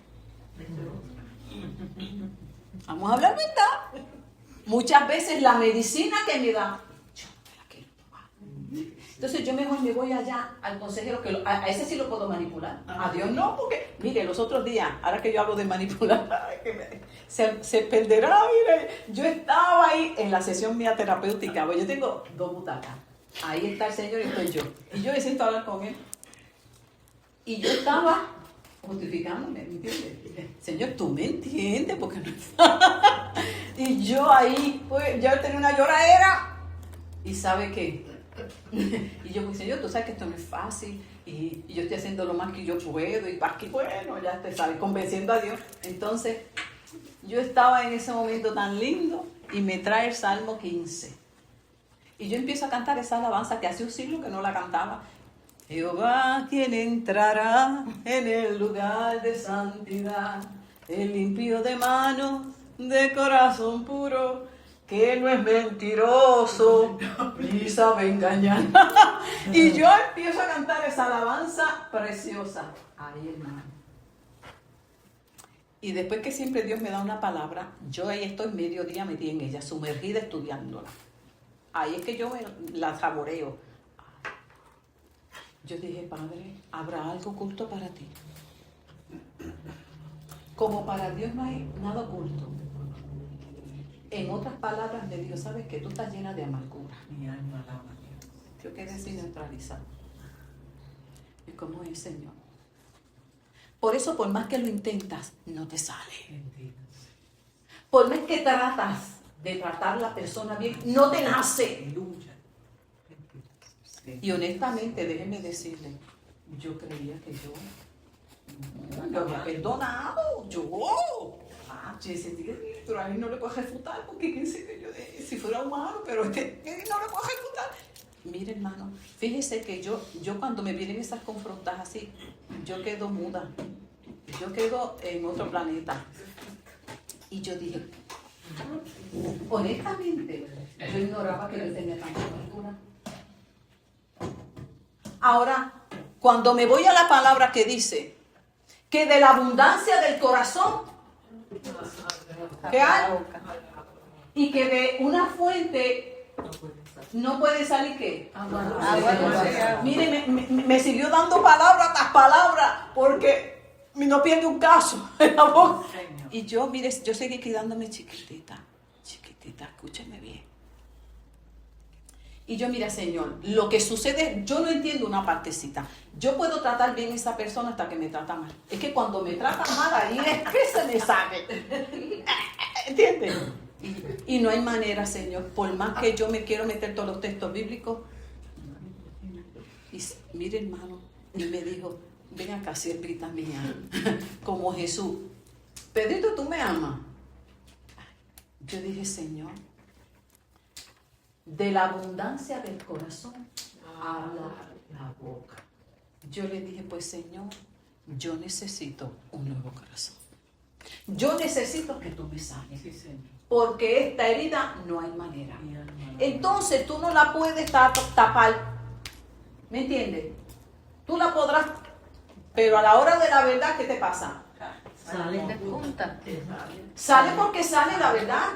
Vamos a hablar verdad. Muchas veces la medicina que me da, yo no me la quiero tomar. Entonces yo mejor me voy allá al consejero, que a ese sí lo puedo manipular. A Dios no, porque, mire, los otros días, ahora que yo hablo de manipular, se perderá, mire. Yo estaba ahí en la sesión mía terapéutica, pues yo tengo 2 butacas. Ahí está el Señor y estoy yo. Y yo me siento a hablar con Él. Y yo estaba justificándome, ¿me entiendes? Señor, tú me entiendes, porque no y yo ahí, pues, yo tenía una lloradera. ¿Y sabe qué? Y yo, pues, Señor, tú sabes que esto no es fácil. Y yo estoy haciendo lo más que yo puedo. Y para que, bueno, ya te sabes, convenciendo a Dios. Entonces, yo estaba en ese momento tan lindo y me trae el Salmo 15. Y yo empiezo a cantar esa alabanza que hace un siglo que no la cantaba. Jehová, quien entrará en el lugar de santidad, el limpio de manos, de corazón puro, que no es mentiroso, ni sabe engañar. Y yo empiezo a cantar esa alabanza preciosa. Ay, hermano. Y después que siempre Dios me da una palabra, yo ahí estoy mediodía metida en ella, sumergida estudiándola. Ahí es que yo la saboreo. Yo dije, Padre, ¿habrá algo oculto para ti? Como para Dios no hay nada oculto. En otras palabras, me dijo, ¿sabes qué? Tú estás llena de amargura. Mi alma alaba a Dios. Yo quedé así neutralizada. ¿Y cómo es, Señor? Por eso, por más que lo intentas, no te sale. Bendito. Por más que tratas de tratar a la persona bien, no te nace. Lucha. Sí. Y honestamente, déjeme decirle, yo creía que yo había perdonado, pero a mí no le puedo refutar, porque quién sabe yo, si fuera humano, pero no le puedo refutar. Mire, hermano, fíjese que yo cuando me vienen esas confrontas así, yo quedo muda, yo quedo en otro planeta. Y yo dije, honestamente, yo ignoraba que yo tenía tanta amargura. Ahora, cuando me voy a la palabra que dice que de la abundancia del corazón, ¿qué hay? Y que de una fuente no puede salir ¿qué? Agua. Mire, me siguió dando palabra tras palabra, porque no pierde un caso en la boca. Y yo, mire, yo seguí quedándome chiquitita, escúcheme bien. Y yo, mira, Señor, lo que sucede, yo no entiendo una partecita. Yo puedo tratar bien a esa persona hasta que me trata mal. Es que cuando me trata mal, ahí es que se me sale. ¿Entiendes? Y no hay manera, Señor, por más que yo me quiero meter todos los textos bíblicos. Y mire, hermano, y me dijo, ven acá, siervita mía, como Jesús. Pedrito, ¿tú me amas? Yo dije, Señor, de la abundancia del corazón habla la boca. Yo le dije, pues Señor, yo necesito un nuevo corazón. Yo necesito que tú me sanes. Sí, Señor. Porque esta herida no hay manera. Mi alma alaba. Entonces tú no la puedes tapar. ¿Me entiendes? Tú la podrás, pero a la hora de la verdad, ¿qué te pasa? Sale de punta. Sale porque sale la verdad.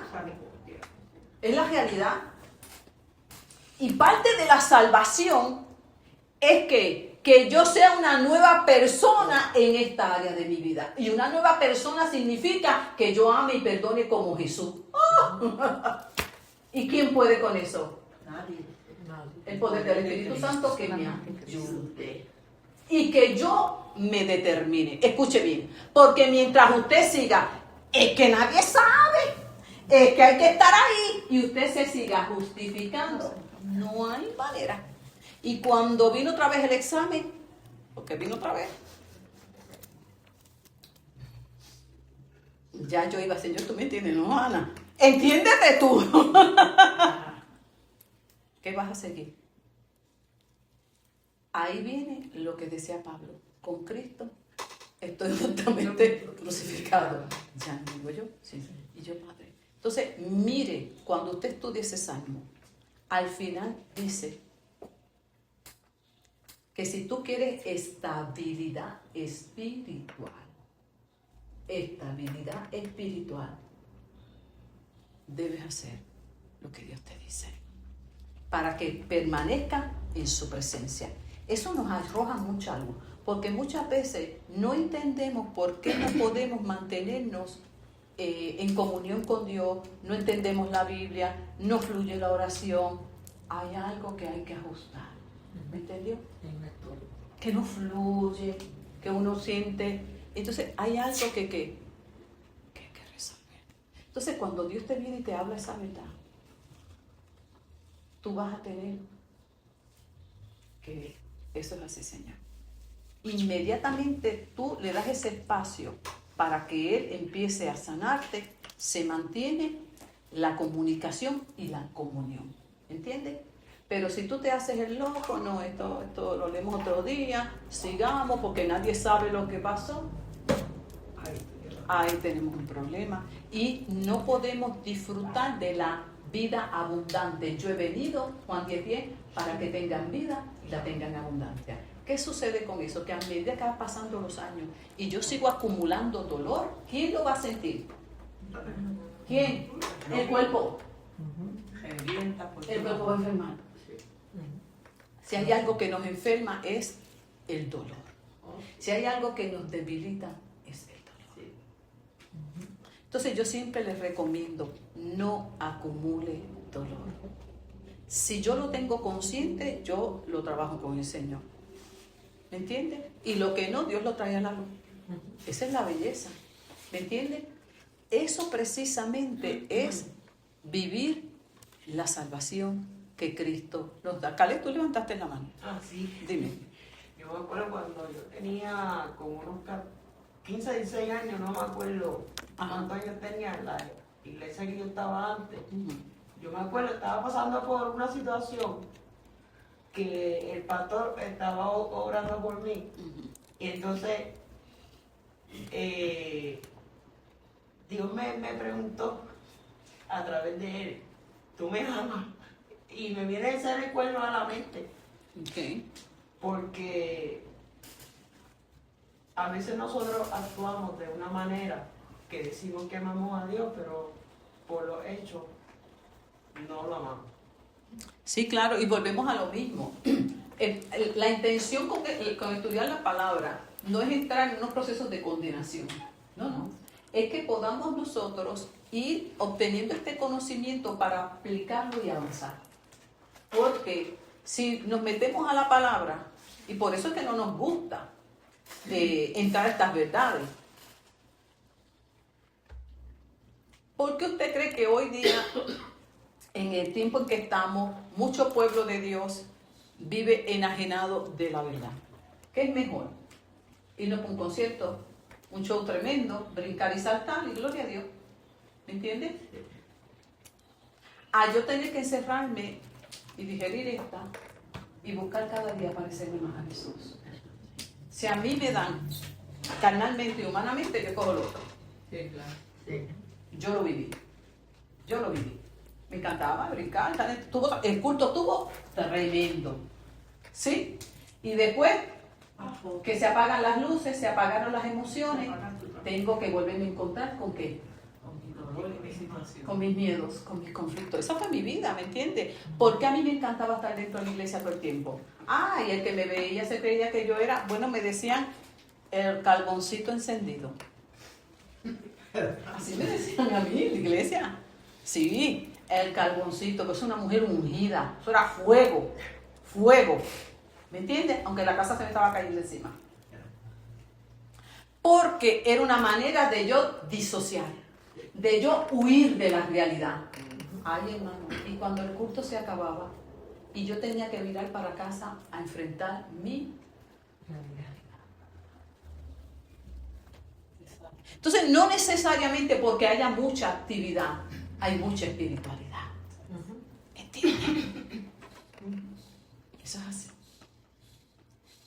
Es la realidad. Y parte de la salvación es que yo sea una nueva persona en esta área de mi vida. Y una nueva persona significa que yo ame y perdone como Jesús. ¿Y quién puede con eso? Nadie. El poder del Espíritu Santo que me ayude. y que yo me determine. Escuche bien, porque mientras usted siga, es que nadie sabe, es que hay que estar ahí, y usted se siga justificando, no hay manera. Y cuando vino otra vez el examen, porque vino otra vez, ya yo iba, Señor, tú me entiendes, ¿no, Ana? Entiéndete tú. ¿Qué vas a seguir? Ahí viene lo que decía Pablo. Con Cristo estoy justamente crucificado. Ya no digo yo, sí, y yo Padre. Entonces, mire, cuando usted estudia ese salmo, al final dice que si tú quieres estabilidad espiritual, debes hacer lo que Dios te dice para que permanezca en su presencia. Eso nos arroja mucha luz, porque muchas veces no entendemos por qué no podemos mantenernos en comunión con Dios, no entendemos la Biblia, no fluye la oración. Hay algo que hay que ajustar, ¿me entendió? Que no fluye, que uno siente. Entonces hay algo que hay que resolver. Entonces cuando Dios te viene y te habla esa verdad, tú vas a tener que eso es así, Señor. Inmediatamente tú le das ese espacio para que Él empiece a sanarte, se mantiene la comunicación y la comunión. ¿Entiendes? Pero si tú te haces el loco, no, esto lo leemos otro día, sigamos porque nadie sabe lo que pasó, ahí tenemos un problema. Y no podemos disfrutar de la vida abundante. Yo he venido, Juan 10:10, para que tengan vida y la tengan abundancia. ¿Qué sucede con eso? Que a medida que van pasando los años y yo sigo acumulando dolor, ¿quién lo va a sentir? ¿Quién? El cuerpo. El cuerpo va a enfermar. Si hay algo que nos enferma es el dolor. Si hay algo que nos debilita es el dolor. Entonces yo siempre les recomiendo, no acumule dolor. Si yo lo tengo consciente, yo lo trabajo con el Señor. ¿Me entiendes? Y lo que no, Dios lo trae a la luz. Esa es la belleza. ¿Me entiendes? Eso precisamente es vivir la salvación que Cristo nos da. Caleb, tú levantaste la mano. Ah, sí. Dime. Yo me acuerdo cuando yo tenía como unos 15, 16 años, no me acuerdo cuántos años tenía en la iglesia que yo estaba antes. Yo me acuerdo, estaba pasando por una situación que el pastor estaba orando por mí. Y entonces Dios me preguntó a través de él, ¿tú me amas? Y me viene ese recuerdo a la mente. Okay. Porque a veces nosotros actuamos de una manera que decimos que amamos a Dios, pero por los hechos no lo amamos. Sí, claro, y volvemos a lo mismo. La intención con estudiar la palabra no es entrar en unos procesos de condenación. No. Es que podamos nosotros ir obteniendo este conocimiento para aplicarlo y avanzar. Porque si nos metemos a la palabra, y por eso es que no nos gusta entrar a estas verdades. ¿Por qué usted cree que hoy día, en el tiempo en que estamos, mucho pueblo de Dios vive enajenado de la verdad? ¿Qué es mejor? Irnos a un concierto, un show tremendo, brincar y saltar, y gloria a Dios. ¿Me entiendes? A yo tener que encerrarme y digerir esta y buscar cada día parecerme más a Jesús. Si a mí me dan carnalmente y humanamente, yo cojo lo otro. Sí, claro. Sí. Yo lo viví. Me encantaba brincar. El culto estuvo tremendo. ¿Sí? Y después que se apagan las luces, se apagaron las emociones, tengo que volverme a encontrar con qué. Con mis miedos, con mis conflictos. Esa fue mi vida, ¿me entiendes? Porque a mí me encantaba estar dentro de la iglesia todo el tiempo. Y el que me veía se creía que yo era, me decían el carboncito encendido. Así me decían a mí en la iglesia. Sí, el carboncito, que es una mujer ungida. Eso era fuego. ¿Me entiendes? Aunque la casa se me estaba cayendo encima. Porque era una manera de yo disociar, de yo huir de la realidad. Ay, hermano, y cuando el culto se acababa y yo tenía que virar para casa a enfrentar mi realidad. Entonces, no necesariamente porque haya mucha actividad, hay mucha espiritualidad. ¿Entiendes? Eso es así.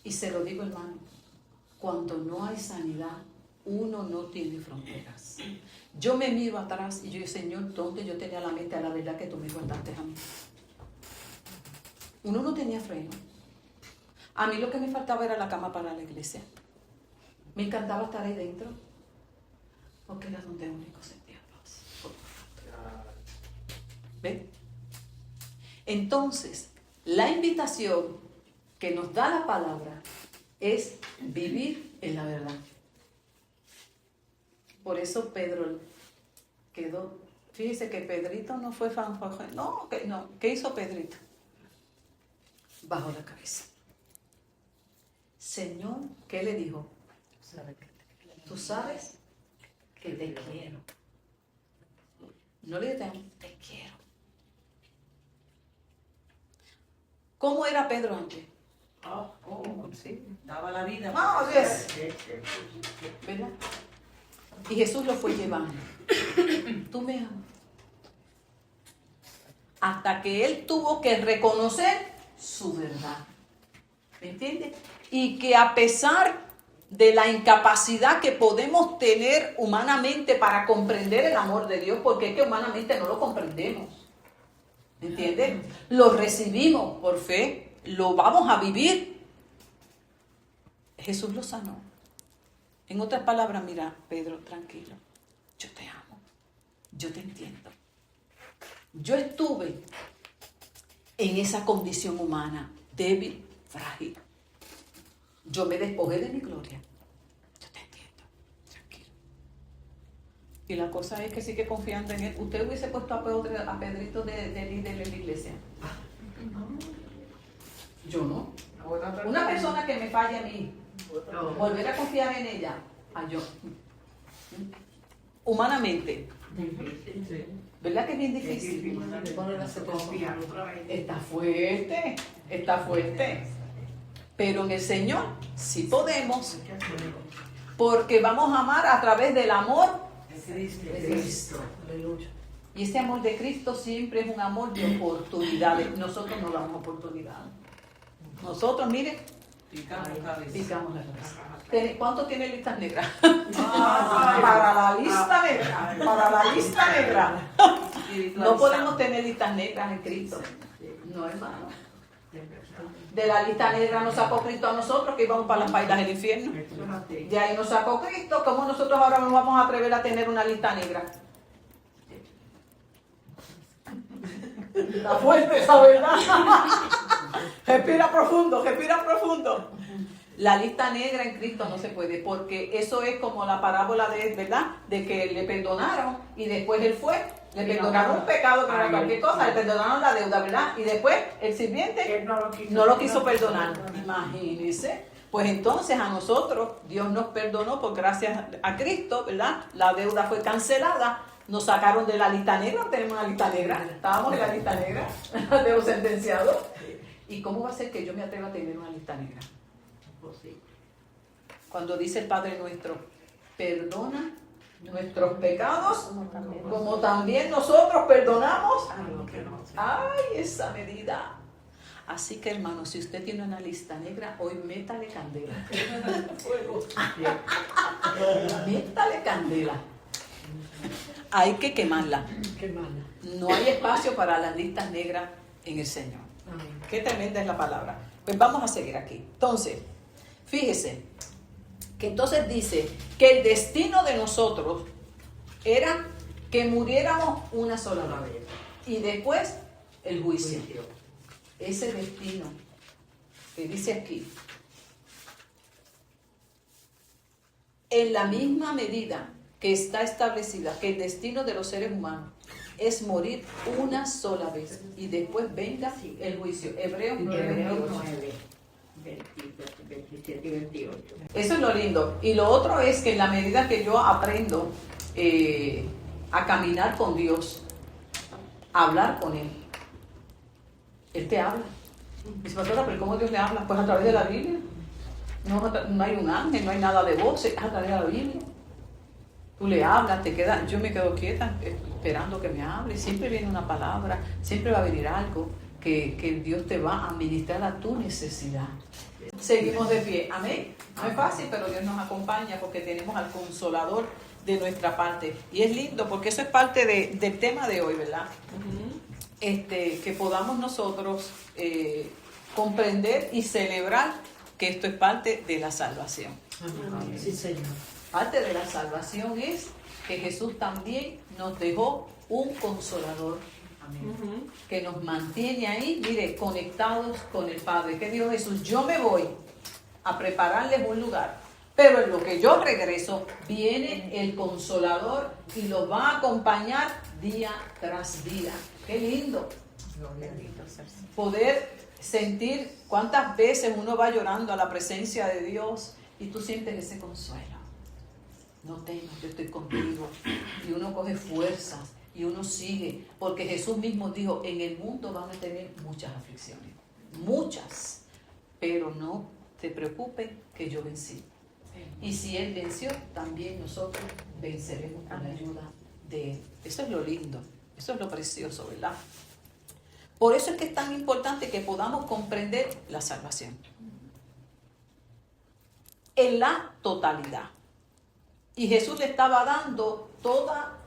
Y se lo digo, hermano, cuando no hay sanidad, uno no tiene fronteras. Yo me miro atrás y yo digo, Señor, ¿dónde yo tenía la mente a la verdad que tú me contaste a mí? Uno no tenía freno. A mí lo que me faltaba era la cama para la iglesia. Me encantaba estar ahí dentro, porque era donde único sentía paz. ¿Ven? Entonces, la invitación que nos da la palabra es vivir en la verdad. Por eso Pedro quedó. Fíjese que Pedrito no fue fanfarrón. No, ¿qué hizo Pedrito? Bajó la cabeza. Señor, ¿qué le dijo? Tú sabes que te quiero. No le digo te quiero. ¿Cómo era Pedro antes? Sí, daba la vida. Ah, yes. ¿Verdad? Y Jesús lo fue llevando. Tú me amas. Hasta que él tuvo que reconocer su verdad. ¿Me entiendes? Y que a pesar de la incapacidad que podemos tener humanamente para comprender el amor de Dios, porque es que humanamente no lo comprendemos. ¿Me entiendes? Lo recibimos por fe, lo vamos a vivir. Jesús lo sanó. En otras palabras, mira, Pedro, tranquilo, yo te amo, yo te entiendo. Yo estuve en esa condición humana, débil, frágil. Yo me despojé de mi gloria. Yo te entiendo, tranquilo. Y la cosa es que sigue confiando en él. ¿Usted hubiese puesto a Pedrito de líder en la iglesia? Yo no. Una persona que me falle a mí, volver a confiar en ella, yo. Humanamente. ¿Verdad que es bien difícil? Está fuerte. Pero en el Señor sí podemos. Porque vamos a amar a través del amor de Cristo. Y ese amor de Cristo siempre es un amor de oportunidades. Nosotros no damos oportunidades. Nosotros, miren, picamos la cabeza. ¿Cuánto tiene listas negras? Para la lista negra. Para la lista negra. No podemos tener listas negras en Cristo. No, hermano. De la lista negra nos sacó Cristo a nosotros, que íbamos para las pailas del infierno. De ahí nos sacó Cristo. ¿Cómo nosotros ahora nos vamos a atrever a tener una lista negra? Está fuerte esa verdad. Respira profundo, respira profundo. La lista negra en Cristo no se puede, porque eso es como la parábola de, ¿verdad? De que le perdonaron y después él fue, le perdonaron un pecado, que era cualquier cosa, le perdonaron la deuda, ¿verdad? Y después el sirviente no lo quiso perdonar. Imagínense. Pues entonces a nosotros Dios nos perdonó por gracias a Cristo, ¿verdad? La deuda fue cancelada. Nos sacaron de la lista negra, tenemos una lista negra, estábamos en la lista negra de los sentenciados. ¿Y cómo va a ser que yo me atreva a tener una lista negra? Cuando dice el Padre nuestro, perdona nuestros pecados, como también nosotros perdonamos. ¡Ay, esa medida! Así que, hermano, si usted tiene una lista negra, hoy métale candela. Métale candela. Hay que quemarla. No hay espacio para las listas negras en el Señor. Qué tremenda es la palabra. Pues vamos a seguir aquí. Entonces, fíjese que entonces dice que el destino de nosotros era que muriéramos una sola vez y después el juicio. Ese destino que dice aquí, en la misma medida que está establecida que el destino de los seres humanos es morir una sola vez y después venga el juicio. Hebreos 9. 27 y 28. Eso es lo lindo. Y lo otro es que en la medida que yo aprendo a caminar con Dios, a hablar con Él, Él te habla. Dice, pastora, pero ¿cómo Dios le habla? Pues a través de la Biblia. No hay un ángel, no hay nada de voz, es a través de la Biblia. Tú le hablas, yo me quedo quieta esperando que me hable. Siempre viene una palabra, siempre va a venir algo que Dios te va a ministrar a tu necesidad. Seguimos de pie, amén. No es fácil, pero Dios nos acompaña porque tenemos al Consolador de nuestra parte. Y es lindo porque eso es parte del tema de hoy, ¿verdad? Que podamos nosotros comprender y celebrar que esto es parte de la salvación. Sí, Señor. Parte de la salvación es que Jesús también nos dejó un consolador que nos mantiene ahí, mire, conectados con el Padre. ¿Qué dijo Jesús? Yo me voy a prepararles un lugar, pero en lo que yo regreso viene el consolador y los va a acompañar día tras día. ¡Qué lindo! Poder sentir cuántas veces uno va llorando a la presencia de Dios y tú sientes ese consuelo. No temas, yo estoy contigo. Y uno coge fuerzas y uno sigue, porque Jesús mismo dijo, en el mundo van a tener muchas aflicciones, muchas, pero no te preocupes que yo vencí. Y si Él venció, también nosotros venceremos con la ayuda de Él. Eso es lo lindo, eso es lo precioso, ¿verdad? Por eso es que es tan importante que podamos comprender la salvación en la totalidad. Y Jesús le estaba dando toda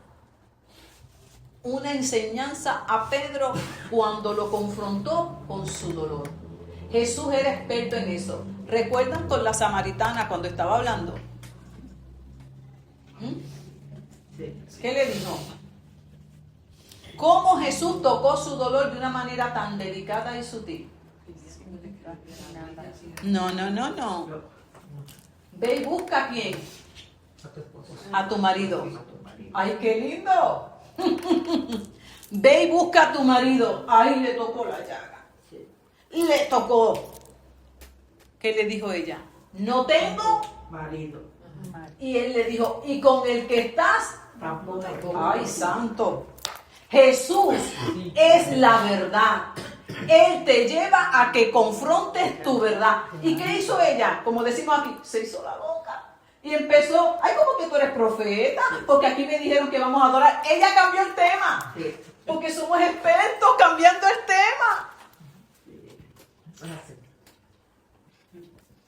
una enseñanza a Pedro cuando lo confrontó con su dolor. Jesús era experto en eso. ¿Recuerdan con la samaritana cuando estaba hablando? ¿Qué le dijo? ¿Cómo Jesús tocó su dolor de una manera tan delicada y sutil? No. Ve y busca a quién. A tu marido. ¡Ay, qué lindo! Ve y busca a tu marido. Ay, le tocó la llaga. Le tocó. ¿Qué le dijo ella? No tengo Marido. Y él le dijo, ¿y con el que estás? Tampoco. ¡Ay, santo! Jesús es la verdad. Él te lleva a que confrontes tu verdad. ¿Y qué hizo ella? Como decimos aquí, se hizo la boca. Y empezó, ay, como que tú eres profeta, porque aquí me dijeron que vamos a adorar. Ella cambió el tema, porque somos expertos cambiando el tema.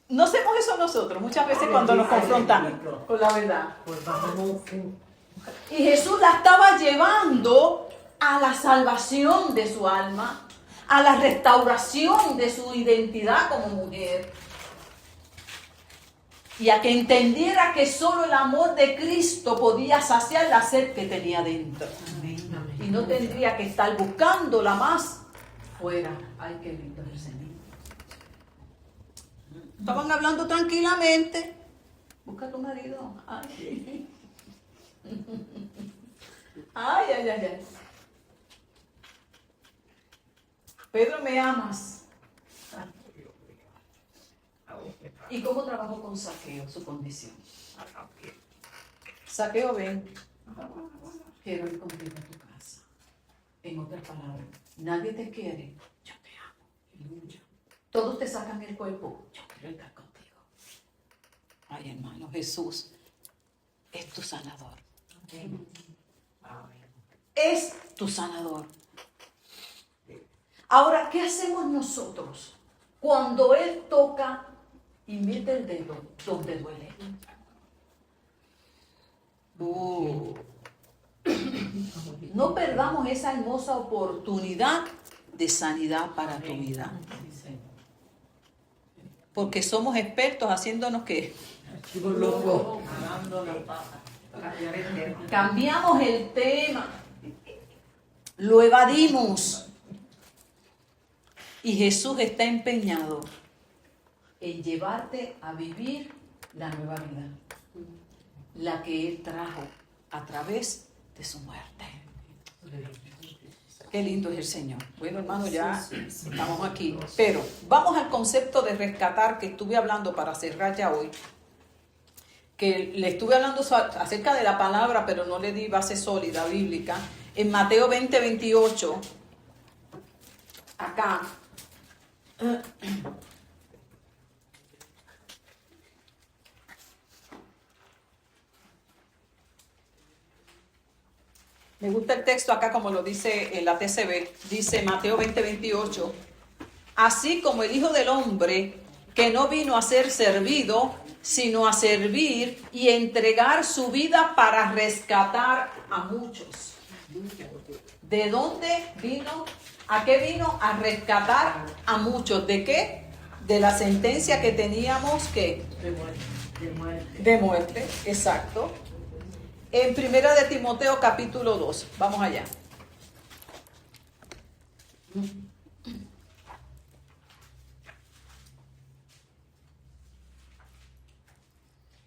No hacemos eso nosotros, muchas veces cuando nos confrontan con la verdad. Y Jesús la estaba llevando a la salvación de su alma, a la restauración de su identidad como mujer. Y a que entendiera que solo el amor de Cristo podía saciar la sed que tenía dentro. Y no tendría que estar buscándola más fuera. Ay, qué lindo es el Señor. Estaban hablando tranquilamente. Busca a tu marido. Ay. Ay. Pedro, ¿me amas? ¿Y cómo trabajó con Saqueo, su condición? Saqueo, ven. Quiero ir contigo a tu casa. En otras palabras, nadie te quiere. Yo te amo. Todos te sacan el cuerpo. Yo quiero estar contigo. Ay, hermano, Jesús es tu sanador. Es tu sanador. Ahora, ¿qué hacemos nosotros cuando Él toca y mete el dedo donde duele? No perdamos esa hermosa oportunidad de sanidad para tu vida. Porque somos expertos haciéndonos ¿qué? Cambiamos el tema. Lo evadimos. Y Jesús está empeñado en llevarte a vivir la nueva vida, la que Él trajo a través de su muerte. Qué lindo es el Señor. Bueno, hermano, ya estamos aquí. Pero vamos al concepto de rescatar que estuve hablando para cerrar ya hoy. Que le estuve hablando acerca de la palabra, pero no le di base sólida bíblica. En Mateo 20:28, acá, me gusta el texto acá como lo dice en la TCB, dice Mateo 20:28, así como el Hijo del Hombre, que no vino a ser servido, sino a servir y entregar su vida para rescatar a muchos. ¿De dónde vino? ¿A qué vino? A rescatar a muchos. ¿De qué? De la sentencia que teníamos que... De muerte, exacto. En 1 de Timoteo capítulo 2, vamos allá.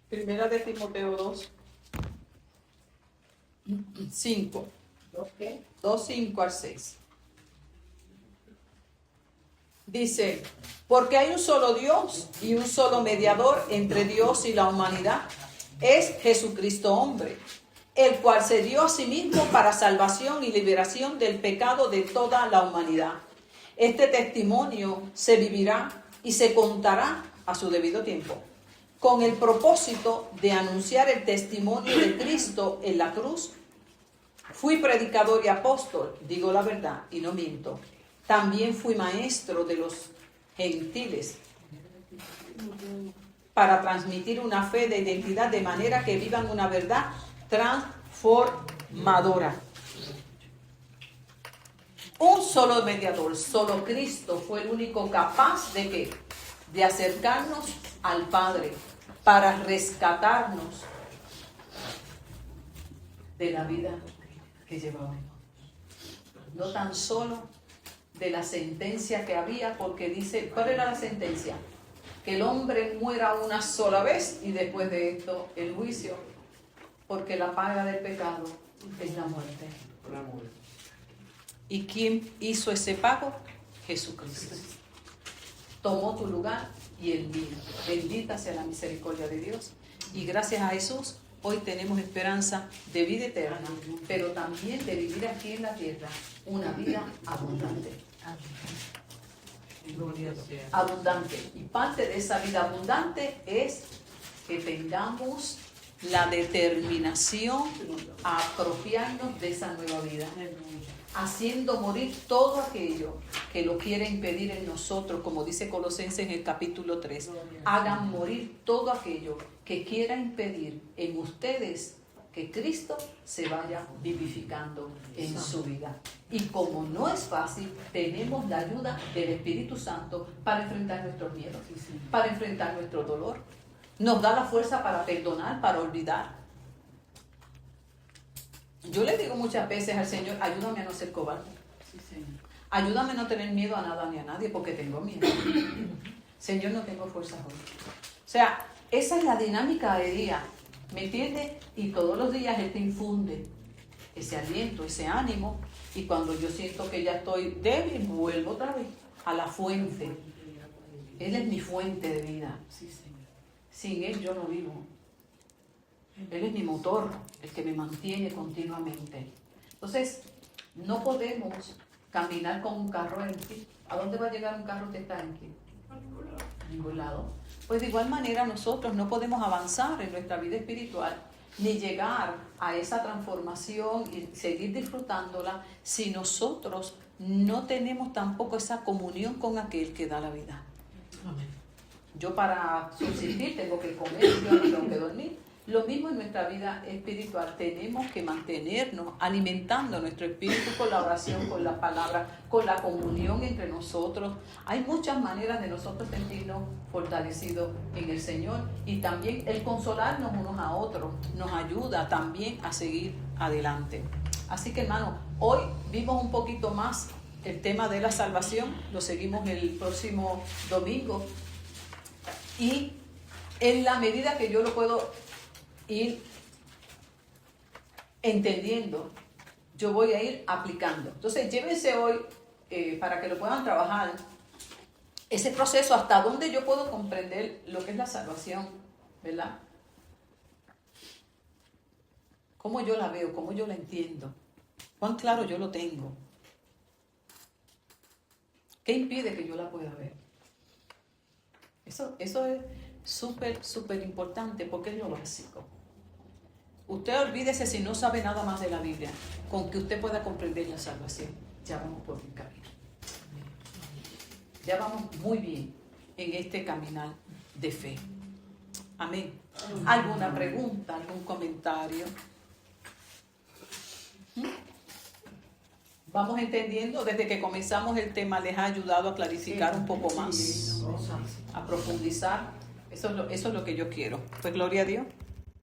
Primera de Timoteo 2, 5. 2, 5 al 6. Dice, porque hay un solo Dios y un solo mediador entre Dios y la humanidad. Es Jesucristo hombre, el cual se dio a sí mismo para salvación y liberación del pecado de toda la humanidad. Este testimonio se vivirá y se contará a su debido tiempo, con el propósito de anunciar el testimonio de Cristo en la cruz. Fui predicador y apóstol, digo la verdad y no miento. También fui maestro de los gentiles para transmitir una fe de identidad de manera que vivan una verdad transformadora. Un solo mediador, solo Cristo fue el único capaz de ¿qué? De acercarnos al Padre para rescatarnos de la vida que llevábamos. No tan solo de la sentencia que había, porque dice, ¿cuál era la sentencia? Que el hombre muera una sola vez y después de esto el juicio, porque la paga del pecado es la muerte. ¿Y quién hizo ese pago? Jesucristo. Tomó tu lugar y el mío. Bendita sea la misericordia de Dios. Y gracias a Jesús, hoy tenemos esperanza de vida eterna, pero también de vivir aquí en la tierra una vida abundante. Abundante. Y parte de esa vida abundante es que tengamos la determinación a apropiarnos de esa nueva vida, haciendo morir todo aquello que lo quiere impedir en nosotros, como dice Colosenses en el capítulo 3. Hagan morir todo aquello que quiera impedir en ustedes que Cristo se vaya vivificando en su vida. Y como no es fácil, tenemos la ayuda del Espíritu Santo para enfrentar nuestros miedos, para enfrentar nuestro dolor. Nos da la fuerza para perdonar, para olvidar. Yo le digo muchas veces al Señor, ayúdame a no ser cobarde. Ayúdame a no tener miedo a nada ni a nadie, porque tengo miedo. Señor, no tengo fuerza hoy. O sea, esa es la dinámica de día, ¿me entiendes? Y todos los días Él te infunde ese aliento, ese ánimo, y cuando yo siento que ya estoy débil, vuelvo otra vez a la fuente. Él es mi fuente de vida. Sin Él yo no vivo. Él es mi motor, el que me mantiene continuamente. Entonces, no podemos caminar con un carro en ti. ¿A dónde va a llegar un carro que está en ti? A ningún lado. Pues de igual manera nosotros no podemos avanzar en nuestra vida espiritual ni llegar a esa transformación y seguir disfrutándola si nosotros no tenemos tampoco esa comunión con aquel que da la vida. Yo para subsistir tengo que comer, yo tengo que dormir. Lo mismo en nuestra vida espiritual, tenemos que mantenernos alimentando nuestro espíritu con la oración, con la palabra, con la comunión entre nosotros. Hay muchas maneras de nosotros sentirnos fortalecidos en el Señor, y también el consolarnos unos a otros nos ayuda también a seguir adelante. Así que, hermano, hoy vimos un poquito más el tema de la salvación, lo seguimos el próximo domingo, y en la medida que yo lo puedo ir entendiendo, yo voy a ir aplicando. Entonces, llévense hoy, para que lo puedan trabajar, ese proceso hasta donde yo puedo comprender lo que es la salvación, ¿verdad? Cómo yo la veo, cómo yo la entiendo, cuán claro yo lo tengo. ¿Qué impide que yo la pueda ver? Eso es súper importante porque es lo básico. Usted olvídese si no sabe nada más de la Biblia, con que usted pueda comprender la salvación. Ya vamos por un camino. Ya vamos muy bien en este caminar de fe. Amén. ¿Alguna pregunta, algún comentario? Vamos entendiendo, desde que comenzamos el tema les ha ayudado a clarificar un poco más, a profundizar. Eso es lo que yo quiero. Pues gloria a Dios.